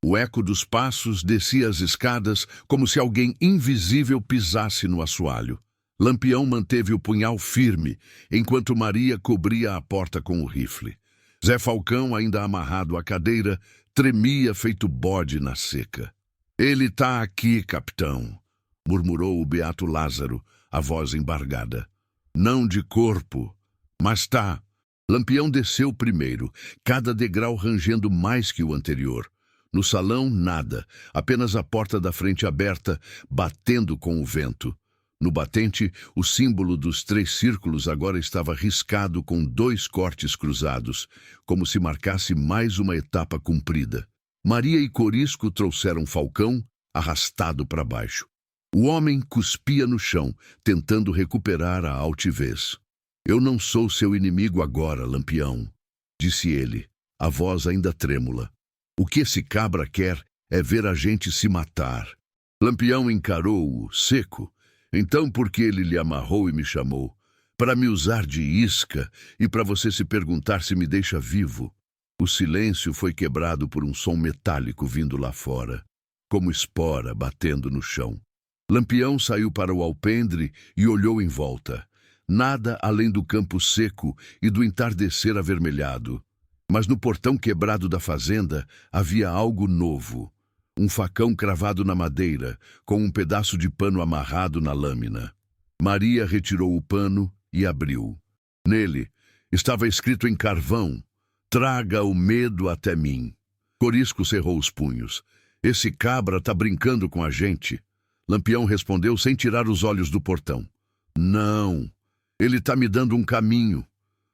O eco dos passos descia as escadas como se alguém invisível pisasse no assoalho. Lampião manteve o punhal firme, enquanto Maria cobria a porta com o rifle. Zé Falcão, ainda amarrado à cadeira, tremia feito bode na seca. Ele tá aqui, capitão, murmurou o beato Lázaro, a voz embargada. Não de corpo, mas tá. Lampião desceu primeiro, cada degrau rangendo mais que o anterior. No salão, nada, apenas a porta da frente aberta, batendo com o vento. No batente, o símbolo dos 3 círculos agora estava riscado com 2 cortes cruzados, como se marcasse mais uma etapa cumprida. Maria e Corisco trouxeram Falcão, arrastado para baixo. O homem cuspia no chão, tentando recuperar a altivez. Eu não sou seu inimigo agora, Lampião, disse ele, a voz ainda trêmula. O que esse cabra quer é ver a gente se matar. Lampião encarou-o, seco. Então por que ele lhe amarrou e me chamou? Para me usar de isca e para você se perguntar se me deixa vivo. O silêncio foi quebrado por um som metálico vindo lá fora, como espora batendo no chão. Lampião saiu para o alpendre e olhou em volta. Nada além do campo seco e do entardecer avermelhado. Mas no portão quebrado da fazenda havia algo novo. Um facão cravado na madeira, com um pedaço de pano amarrado na lâmina. Maria retirou o pano e abriu. Nele estava escrito em carvão: traga o medo até mim. Corisco cerrou os punhos. Esse cabra tá brincando com a gente. Lampião respondeu sem tirar os olhos do portão. Não, ele tá me dando um caminho.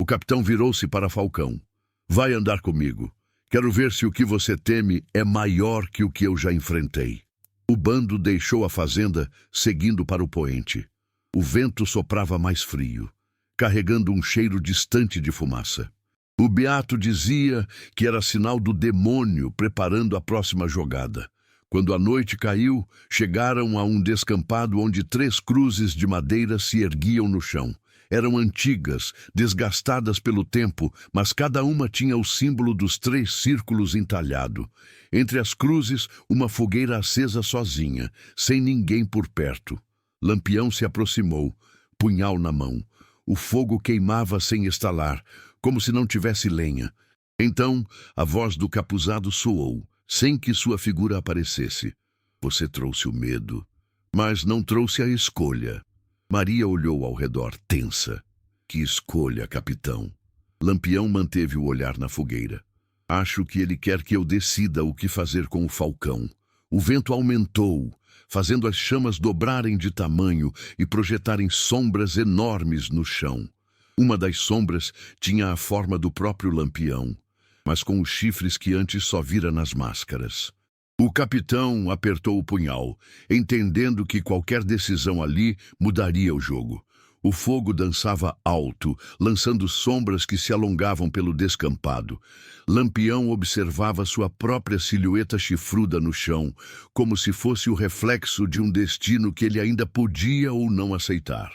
O capitão virou-se para Falcão. Vai andar comigo. Quero ver se o que você teme é maior que o que eu já enfrentei. O bando deixou a fazenda, seguindo para o poente. O vento soprava mais frio, carregando um cheiro distante de fumaça. O beato dizia que era sinal do demônio preparando a próxima jogada. Quando a noite caiu, chegaram a um descampado onde 3 cruzes de madeira se erguiam no chão. Eram antigas, desgastadas pelo tempo, mas cada uma tinha o símbolo dos 3 círculos entalhado. Entre as cruzes, uma fogueira acesa sozinha, sem ninguém por perto. Lampião se aproximou, punhal na mão. O fogo queimava sem estalar, como se não tivesse lenha. Então, a voz do capuzado soou, sem que sua figura aparecesse. Você trouxe o medo, mas não trouxe a escolha. Maria olhou ao redor, tensa. Que escolha, capitão? Lampião manteve o olhar na fogueira. Acho que ele quer que eu decida o que fazer com o falcão. O vento aumentou, fazendo as chamas dobrarem de tamanho e projetarem sombras enormes no chão. Uma das sombras tinha a forma do próprio Lampião, mas com os chifres que antes só vira nas máscaras. O capitão apertou o punhal, entendendo que qualquer decisão ali mudaria o jogo. O fogo dançava alto, lançando sombras que se alongavam pelo descampado. Lampião observava sua própria silhueta chifruda no chão, como se fosse o reflexo de um destino que ele ainda podia ou não aceitar.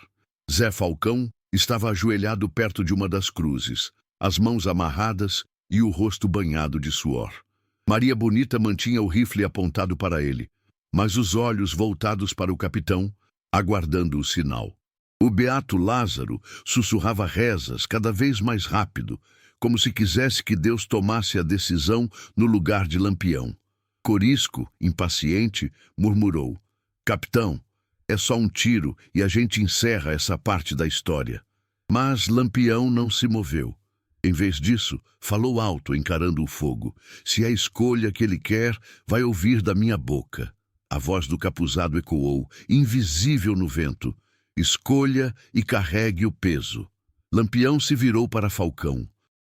Zé Falcão estava ajoelhado perto de uma das cruzes, as mãos amarradas e o rosto banhado de suor. Maria Bonita mantinha o rifle apontado para ele, mas os olhos voltados para o capitão, aguardando o sinal. O beato Lázaro sussurrava rezas cada vez mais rápido, como se quisesse que Deus tomasse a decisão no lugar de Lampião. Corisco, impaciente, murmurou: Capitão, é só um tiro e a gente encerra essa parte da história. Mas Lampião não se moveu. Em vez disso, falou alto, encarando o fogo. Se é a escolha que ele quer, vai ouvir da minha boca. A voz do capuzado ecoou, invisível no vento. Escolha e carregue o peso. Lampião se virou para Falcão.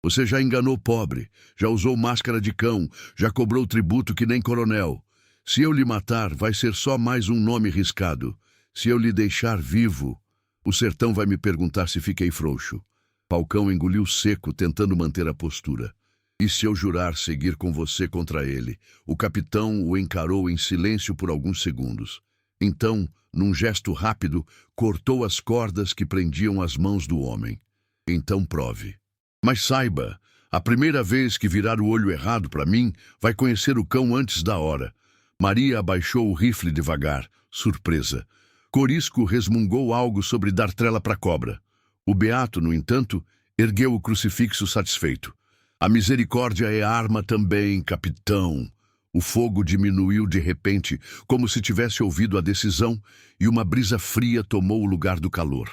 Você já enganou pobre, já usou máscara de cão, já cobrou tributo que nem coronel. Se eu lhe matar, vai ser só mais um nome riscado. Se eu lhe deixar vivo, o sertão vai me perguntar se fiquei frouxo. Falcão engoliu seco, tentando manter a postura. E se eu jurar seguir com você contra ele? O capitão o encarou em silêncio por alguns segundos. Então, num gesto rápido, cortou as cordas que prendiam as mãos do homem. Então prove. Mas saiba, a primeira vez que virar o olho errado para mim, vai conhecer o cão antes da hora. Maria abaixou o rifle devagar, surpresa. Corisco resmungou algo sobre dar trela para cobra. O beato, no entanto, ergueu o crucifixo satisfeito. A misericórdia é arma também, capitão. O fogo diminuiu de repente, como se tivesse ouvido a decisão, e uma brisa fria tomou o lugar do calor.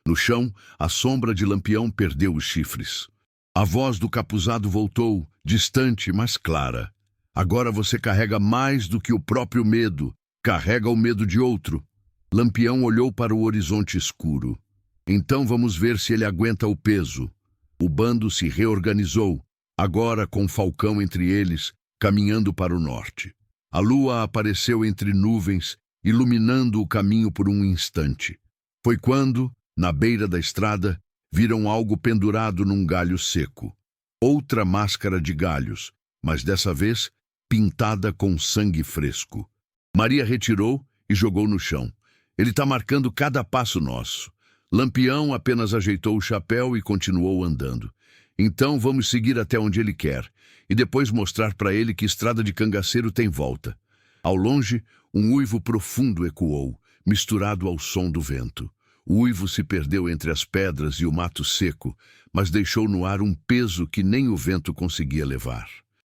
No chão, a sombra de Lampião perdeu os chifres. A voz do capuzado voltou, distante, mas clara. Agora você carrega mais do que o próprio medo. Carrega o medo de outro. Lampião olhou para o horizonte escuro. Então vamos ver se ele aguenta o peso. O bando se reorganizou, agora com Falcão entre eles, caminhando para o norte. A lua apareceu entre nuvens, iluminando o caminho por um instante. Foi quando, na beira da estrada, viram algo pendurado num galho seco. Outra máscara de galhos, mas dessa vez pintada com sangue fresco. Maria retirou e jogou no chão. Ele está marcando cada passo nosso. Lampião apenas ajeitou o chapéu e continuou andando. Então vamos seguir até onde ele quer, e depois mostrar para ele que estrada de cangaceiro tem volta. Ao longe, um uivo profundo ecoou, misturado ao som do vento. O uivo se perdeu entre as pedras e o mato seco, mas deixou no ar um peso que nem o vento conseguia levar.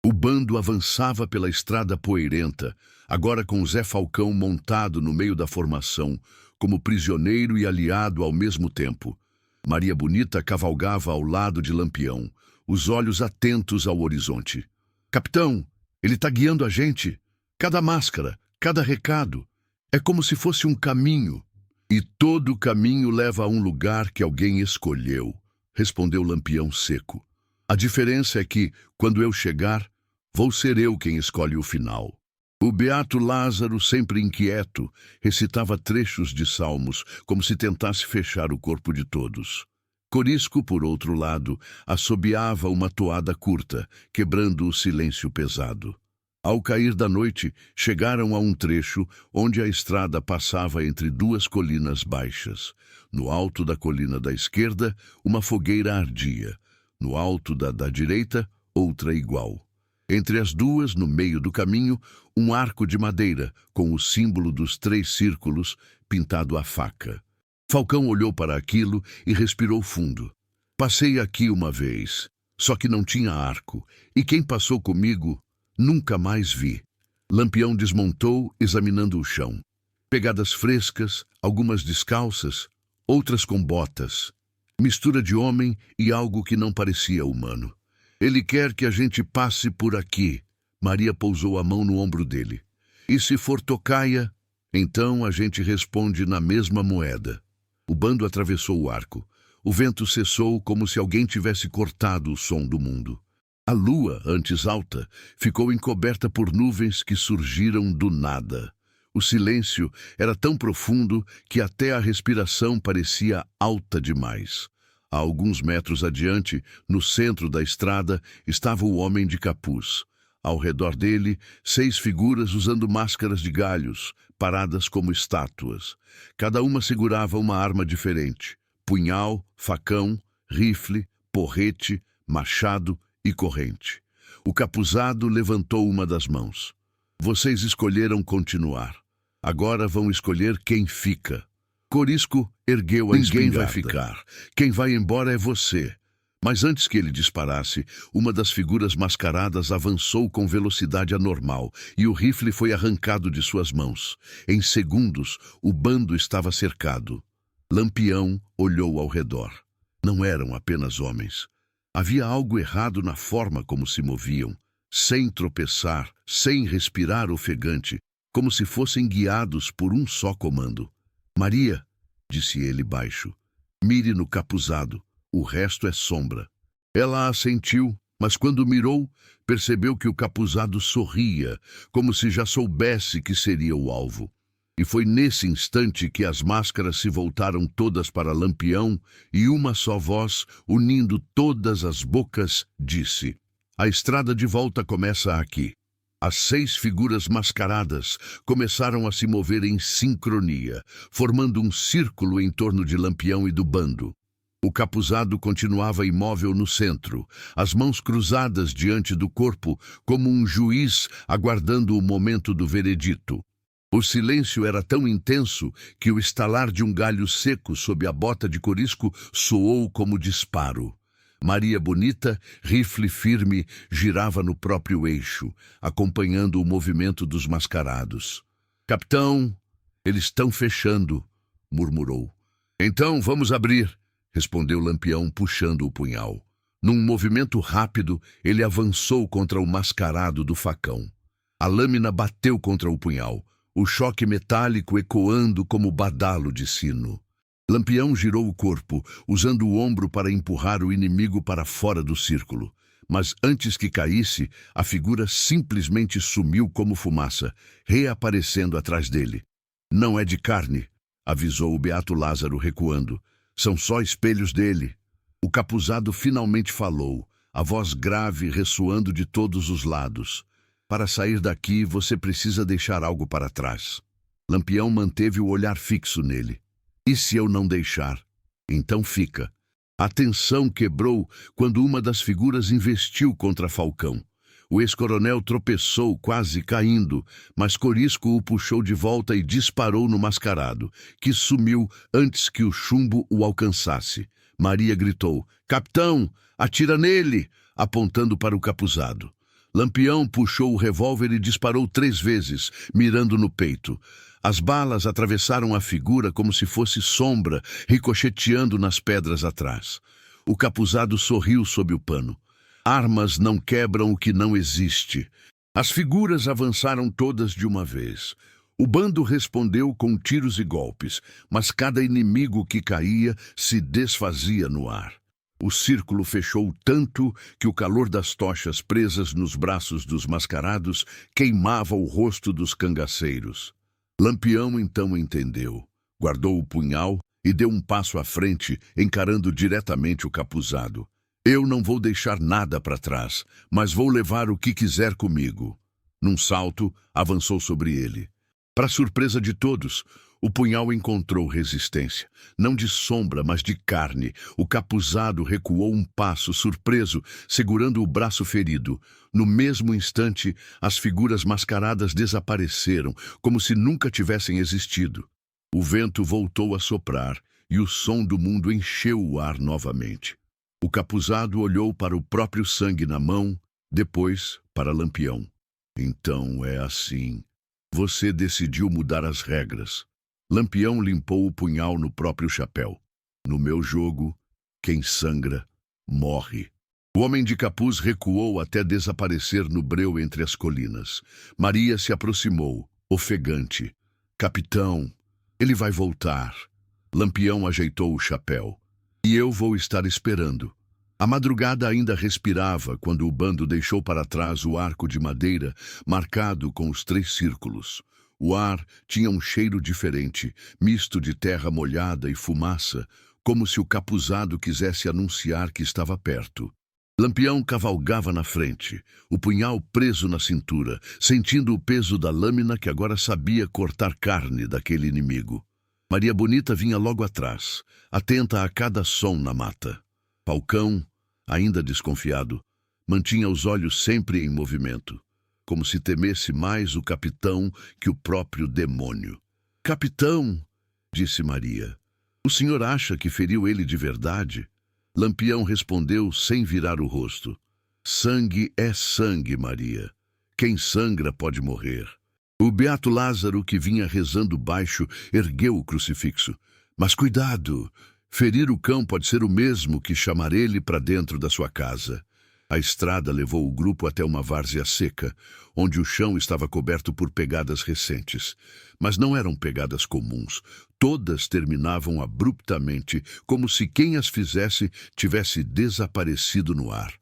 O bando avançava pela estrada poeirenta, agora com Zé Falcão montado no meio da formação, como prisioneiro e aliado ao mesmo tempo. Maria Bonita cavalgava ao lado de Lampião, os olhos atentos ao horizonte. Capitão, ele está guiando a gente. Cada máscara, cada recado. É como se fosse um caminho. E todo caminho leva a um lugar que alguém escolheu, respondeu Lampião seco. A diferença é que, quando eu chegar, vou ser eu quem escolhe o final. O beato Lázaro, sempre inquieto, recitava trechos de salmos, como se tentasse fechar o corpo de todos. Corisco, por outro lado, assobiava uma toada curta, quebrando o silêncio pesado. Ao cair da noite, chegaram a um trecho onde a estrada passava entre duas colinas baixas. No alto da colina da esquerda, uma fogueira ardia. No alto da direita, outra igual. Entre as duas, no meio do caminho, um arco de madeira, com o símbolo dos 3 círculos, pintado à faca. Falcão olhou para aquilo e respirou fundo. Passei aqui uma vez, só que não tinha arco, e quem passou comigo, nunca mais vi. Lampião desmontou, examinando o chão. Pegadas frescas, algumas descalças, outras com botas. Mistura de homem e algo que não parecia humano. Ele quer que a gente passe por aqui. Maria pousou a mão no ombro dele. E se for tocaia, então a gente responde na mesma moeda. O bando atravessou o arco. O vento cessou como se alguém tivesse cortado o som do mundo. A lua, antes alta, ficou encoberta por nuvens que surgiram do nada. O silêncio era tão profundo que até a respiração parecia alta demais. A alguns metros adiante, no centro da estrada, estava o homem de capuz. Ao redor dele, 6 figuras usando máscaras de galhos, paradas como estátuas. Cada uma segurava uma arma diferente: punhal, facão, rifle, porrete, machado e corrente. O capuzado levantou uma das mãos. Vocês escolheram continuar. Agora vão escolher quem fica. Corisco ergueu a espingarda. Ninguém vai ficar. Quem vai embora é você. Mas antes que ele disparasse, uma das figuras mascaradas avançou com velocidade anormal e o rifle foi arrancado de suas mãos. Em segundos, o bando estava cercado. Lampião olhou ao redor. Não eram apenas homens. Havia algo errado na forma como se moviam, sem tropeçar, sem respirar ofegante, como se fossem guiados por um só comando. Maria, disse ele baixo, mire no capuzado, o resto é sombra. Ela assentiu, mas quando mirou, percebeu que o capuzado sorria, como se já soubesse que seria o alvo. E foi nesse instante que as máscaras se voltaram todas para Lampião e uma só voz, unindo todas as bocas, disse: a estrada de volta começa aqui. As 6 figuras mascaradas começaram a se mover em sincronia, formando um círculo em torno de Lampião e do bando. O capuzado continuava imóvel no centro, as mãos cruzadas diante do corpo, como um juiz aguardando o momento do veredito. O silêncio era tão intenso que o estalar de um galho seco sob a bota de Corisco soou como disparo. Maria Bonita, rifle firme, girava no próprio eixo, acompanhando o movimento dos mascarados. Capitão, eles estão fechando, murmurou. Então vamos abrir, respondeu Lampião, puxando o punhal. Num movimento rápido, ele avançou contra o mascarado do facão. A lâmina bateu contra o punhal, o choque metálico ecoando como badalo de sino. Lampião girou o corpo, usando o ombro para empurrar o inimigo para fora do círculo. Mas antes que caísse, a figura simplesmente sumiu como fumaça, reaparecendo atrás dele. Não é de carne, avisou o Beato Lázaro recuando. São só espelhos dele. O capuzado finalmente falou, a voz grave ressoando de todos os lados. Para sair daqui, você precisa deixar algo para trás. Lampião manteve o olhar fixo nele. E se eu não deixar? Então fica. A tensão quebrou quando uma das figuras investiu contra Falcão. O ex-coronel tropeçou, quase caindo, mas Corisco o puxou de volta e disparou no mascarado, que sumiu antes que o chumbo o alcançasse. Maria gritou, capitão, atira nele, apontando para o capuzado. Lampião puxou o revólver e disparou 3 vezes, mirando no peito. As balas atravessaram a figura como se fosse sombra, ricocheteando nas pedras atrás. O capuzado sorriu sob o pano. Armas não quebram o que não existe. As figuras avançaram todas de uma vez. O bando respondeu com tiros e golpes, mas cada inimigo que caía se desfazia no ar. O círculo fechou tanto que o calor das tochas presas nos braços dos mascarados queimava o rosto dos cangaceiros. Lampião então entendeu. Guardou o punhal e deu um passo à frente, encarando diretamente o capuzado. Eu não vou deixar nada para trás, mas vou levar o que quiser comigo. Num salto, avançou sobre ele. Para surpresa de todos, o punhal encontrou resistência. Não de sombra, mas de carne. O capuzado recuou um passo, surpreso, segurando o braço ferido. No mesmo instante, as figuras mascaradas desapareceram, como se nunca tivessem existido. O vento voltou a soprar, e o som do mundo encheu o ar novamente. O capuzado olhou para o próprio sangue na mão, depois para Lampião. Então é assim. Você decidiu mudar as regras. Lampião limpou o punhal no próprio chapéu. No meu jogo, quem sangra, morre. O homem de capuz recuou até desaparecer no breu entre as colinas. Maria se aproximou, ofegante. Capitão, ele vai voltar. Lampião ajeitou o chapéu. E eu vou estar esperando. A madrugada ainda respirava quando o bando deixou para trás o arco de madeira marcado com os 3 círculos. O ar tinha um cheiro diferente, misto de terra molhada e fumaça, como se o capuzado quisesse anunciar que estava perto. Lampião cavalgava na frente, o punhal preso na cintura, sentindo o peso da lâmina que agora sabia cortar carne daquele inimigo. Maria Bonita vinha logo atrás, atenta a cada som na mata. Falcão, ainda desconfiado, mantinha os olhos sempre em movimento, como se temesse mais o capitão que o próprio demônio. "Capitão", disse Maria, "o senhor acha que feriu ele de verdade?" Lampião respondeu sem virar o rosto. "Sangue é sangue, Maria. Quem sangra pode morrer." O beato Lázaro, que vinha rezando baixo, ergueu o crucifixo. "Mas cuidado! Ferir o cão pode ser o mesmo que chamar ele para dentro da sua casa." A estrada levou o grupo até uma várzea seca, onde o chão estava coberto por pegadas recentes. Mas não eram pegadas comuns. Todas terminavam abruptamente, como se quem as fizesse tivesse desaparecido no ar.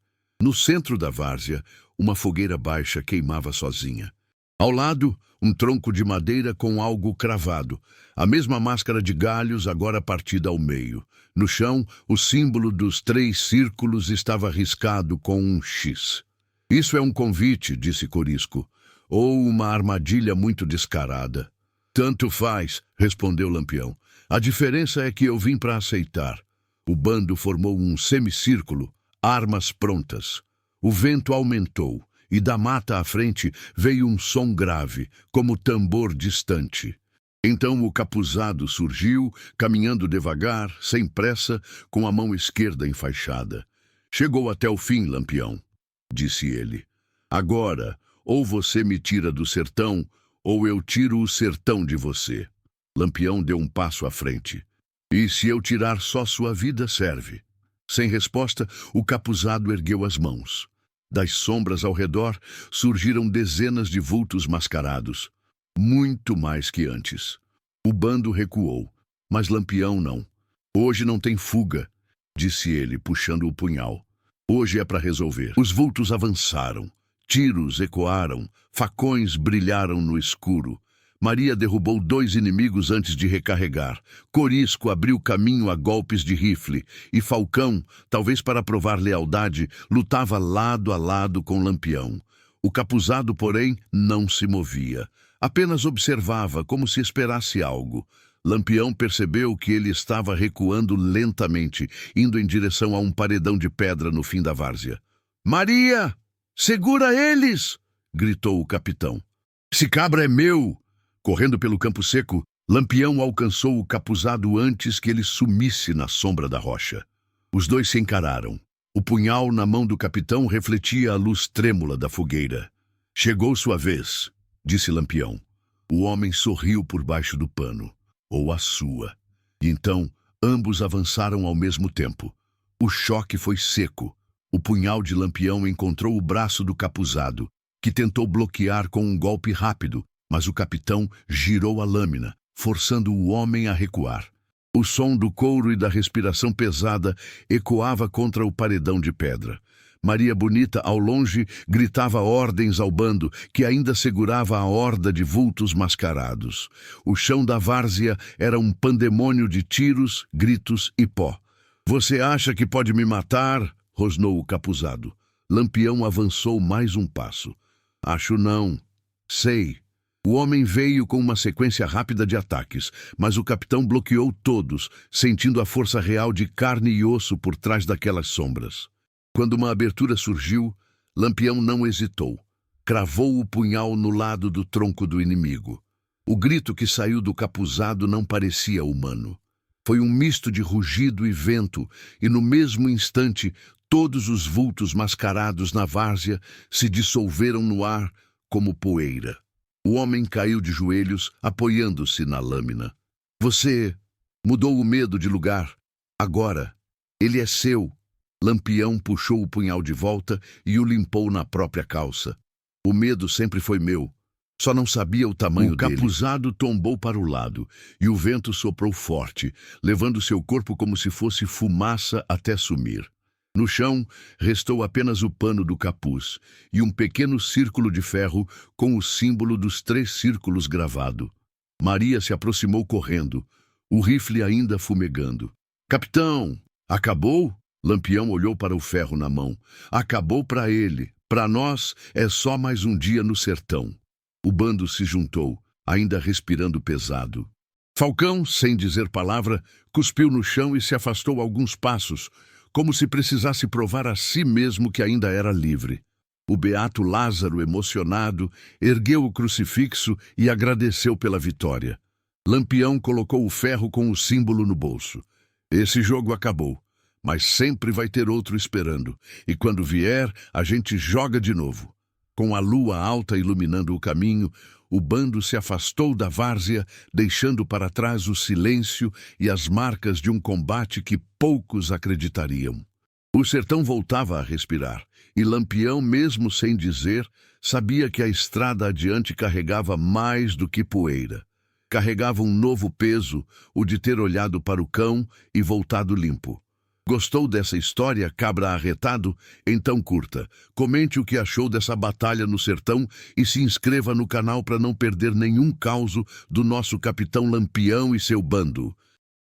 No centro da várzea, uma fogueira baixa queimava sozinha. Ao lado, um tronco de madeira com algo cravado. A mesma máscara de galhos, agora partida ao meio. No chão, o símbolo dos 3 círculos estava riscado com um X. "Isso é um convite", disse Corisco, "ou uma armadilha muito descarada." "Tanto faz", respondeu Lampião. "A diferença é que eu vim para aceitar." O bando formou um semicírculo, armas prontas. O vento aumentou. E da mata à frente veio um som grave, como tambor distante. Então o capuzado surgiu, caminhando devagar, sem pressa, com a mão esquerda enfaixada. "Chegou até o fim, Lampião", disse ele. "Agora, ou você me tira do sertão, ou eu tiro o sertão de você." Lampião deu um passo à frente. "E se eu tirar só sua vida, serve." Sem resposta, o capuzado ergueu as mãos. Das sombras ao redor surgiram dezenas de vultos mascarados, muito mais que antes. O bando recuou, mas Lampião não. "Hoje não tem fuga", disse ele, puxando o punhal. "Hoje é para resolver." Os vultos avançaram, tiros ecoaram, facões brilharam no escuro. Maria derrubou 2 inimigos antes de recarregar. Corisco abriu caminho a golpes de rifle. E Falcão, talvez para provar lealdade, lutava lado a lado com Lampião. O capuzado, porém, não se movia. Apenas observava, como se esperasse algo. Lampião percebeu que ele estava recuando lentamente, indo em direção a um paredão de pedra no fim da várzea. "Maria! Segura eles!" gritou o capitão. "Esse cabra é meu!" Correndo pelo campo seco, Lampião alcançou o capuzado antes que ele sumisse na sombra da rocha. Os 2 se encararam. O punhal na mão do capitão refletia a luz trêmula da fogueira. "Chegou sua vez", disse Lampião. O homem sorriu por baixo do pano. Ou a sua. E então, ambos avançaram ao mesmo tempo. O choque foi seco. O punhal de Lampião encontrou o braço do capuzado, que tentou bloquear com um golpe rápido, mas o capitão girou a lâmina, forçando o homem a recuar. O som do couro e da respiração pesada ecoava contra o paredão de pedra. Maria Bonita, ao longe, gritava ordens ao bando, que ainda segurava a horda de vultos mascarados. O chão da várzea era um pandemônio de tiros, gritos e pó. "Você acha que pode me matar?" rosnou o capuzado. Lampião avançou mais um passo. "Acho não. Sei." O homem veio com uma sequência rápida de ataques, mas o capitão bloqueou todos, sentindo a força real de carne e osso por trás daquelas sombras. Quando uma abertura surgiu, Lampião não hesitou. Cravou o punhal no lado do tronco do inimigo. O grito que saiu do capuzado não parecia humano. Foi um misto de rugido e vento, e no mesmo instante, todos os vultos mascarados na várzea se dissolveram no ar como poeira. O homem caiu de joelhos, apoiando-se na lâmina. "Você mudou o medo de lugar. Agora, ele é seu." Lampião puxou o punhal de volta e o limpou na própria calça. "O medo sempre foi meu. Só não sabia o tamanho dele." O capuzado tombou para o lado e o vento soprou forte, levando seu corpo como se fosse fumaça até sumir. No chão, restou apenas o pano do capuz e um pequeno círculo de ferro com o símbolo dos 3 círculos gravado. Maria se aproximou correndo, o rifle ainda fumegando. "Capitão, acabou?" Lampião olhou para o ferro na mão. "Acabou para ele. Para nós, é só mais um dia no sertão." O bando se juntou, ainda respirando pesado. Falcão, sem dizer palavra, cuspiu no chão e se afastou alguns passos, como se precisasse provar a si mesmo que ainda era livre. O beato Lázaro, emocionado, ergueu o crucifixo e agradeceu pela vitória. Lampião colocou o ferro com o símbolo no bolso. "Esse jogo acabou. Mas sempre vai ter outro esperando, e quando vier, a gente joga de novo." Com a lua alta iluminando o caminho, o bando se afastou da várzea, deixando para trás o silêncio e as marcas de um combate que poucos acreditariam. O sertão voltava a respirar, e Lampião, mesmo sem dizer, sabia que a estrada adiante carregava mais do que poeira. Carregava um novo peso, o de ter olhado para o cão e voltado limpo. Gostou dessa história, cabra arretado? Então curta, comente o que achou dessa batalha no sertão e se inscreva no canal para não perder nenhum causo do nosso capitão Lampião e seu bando.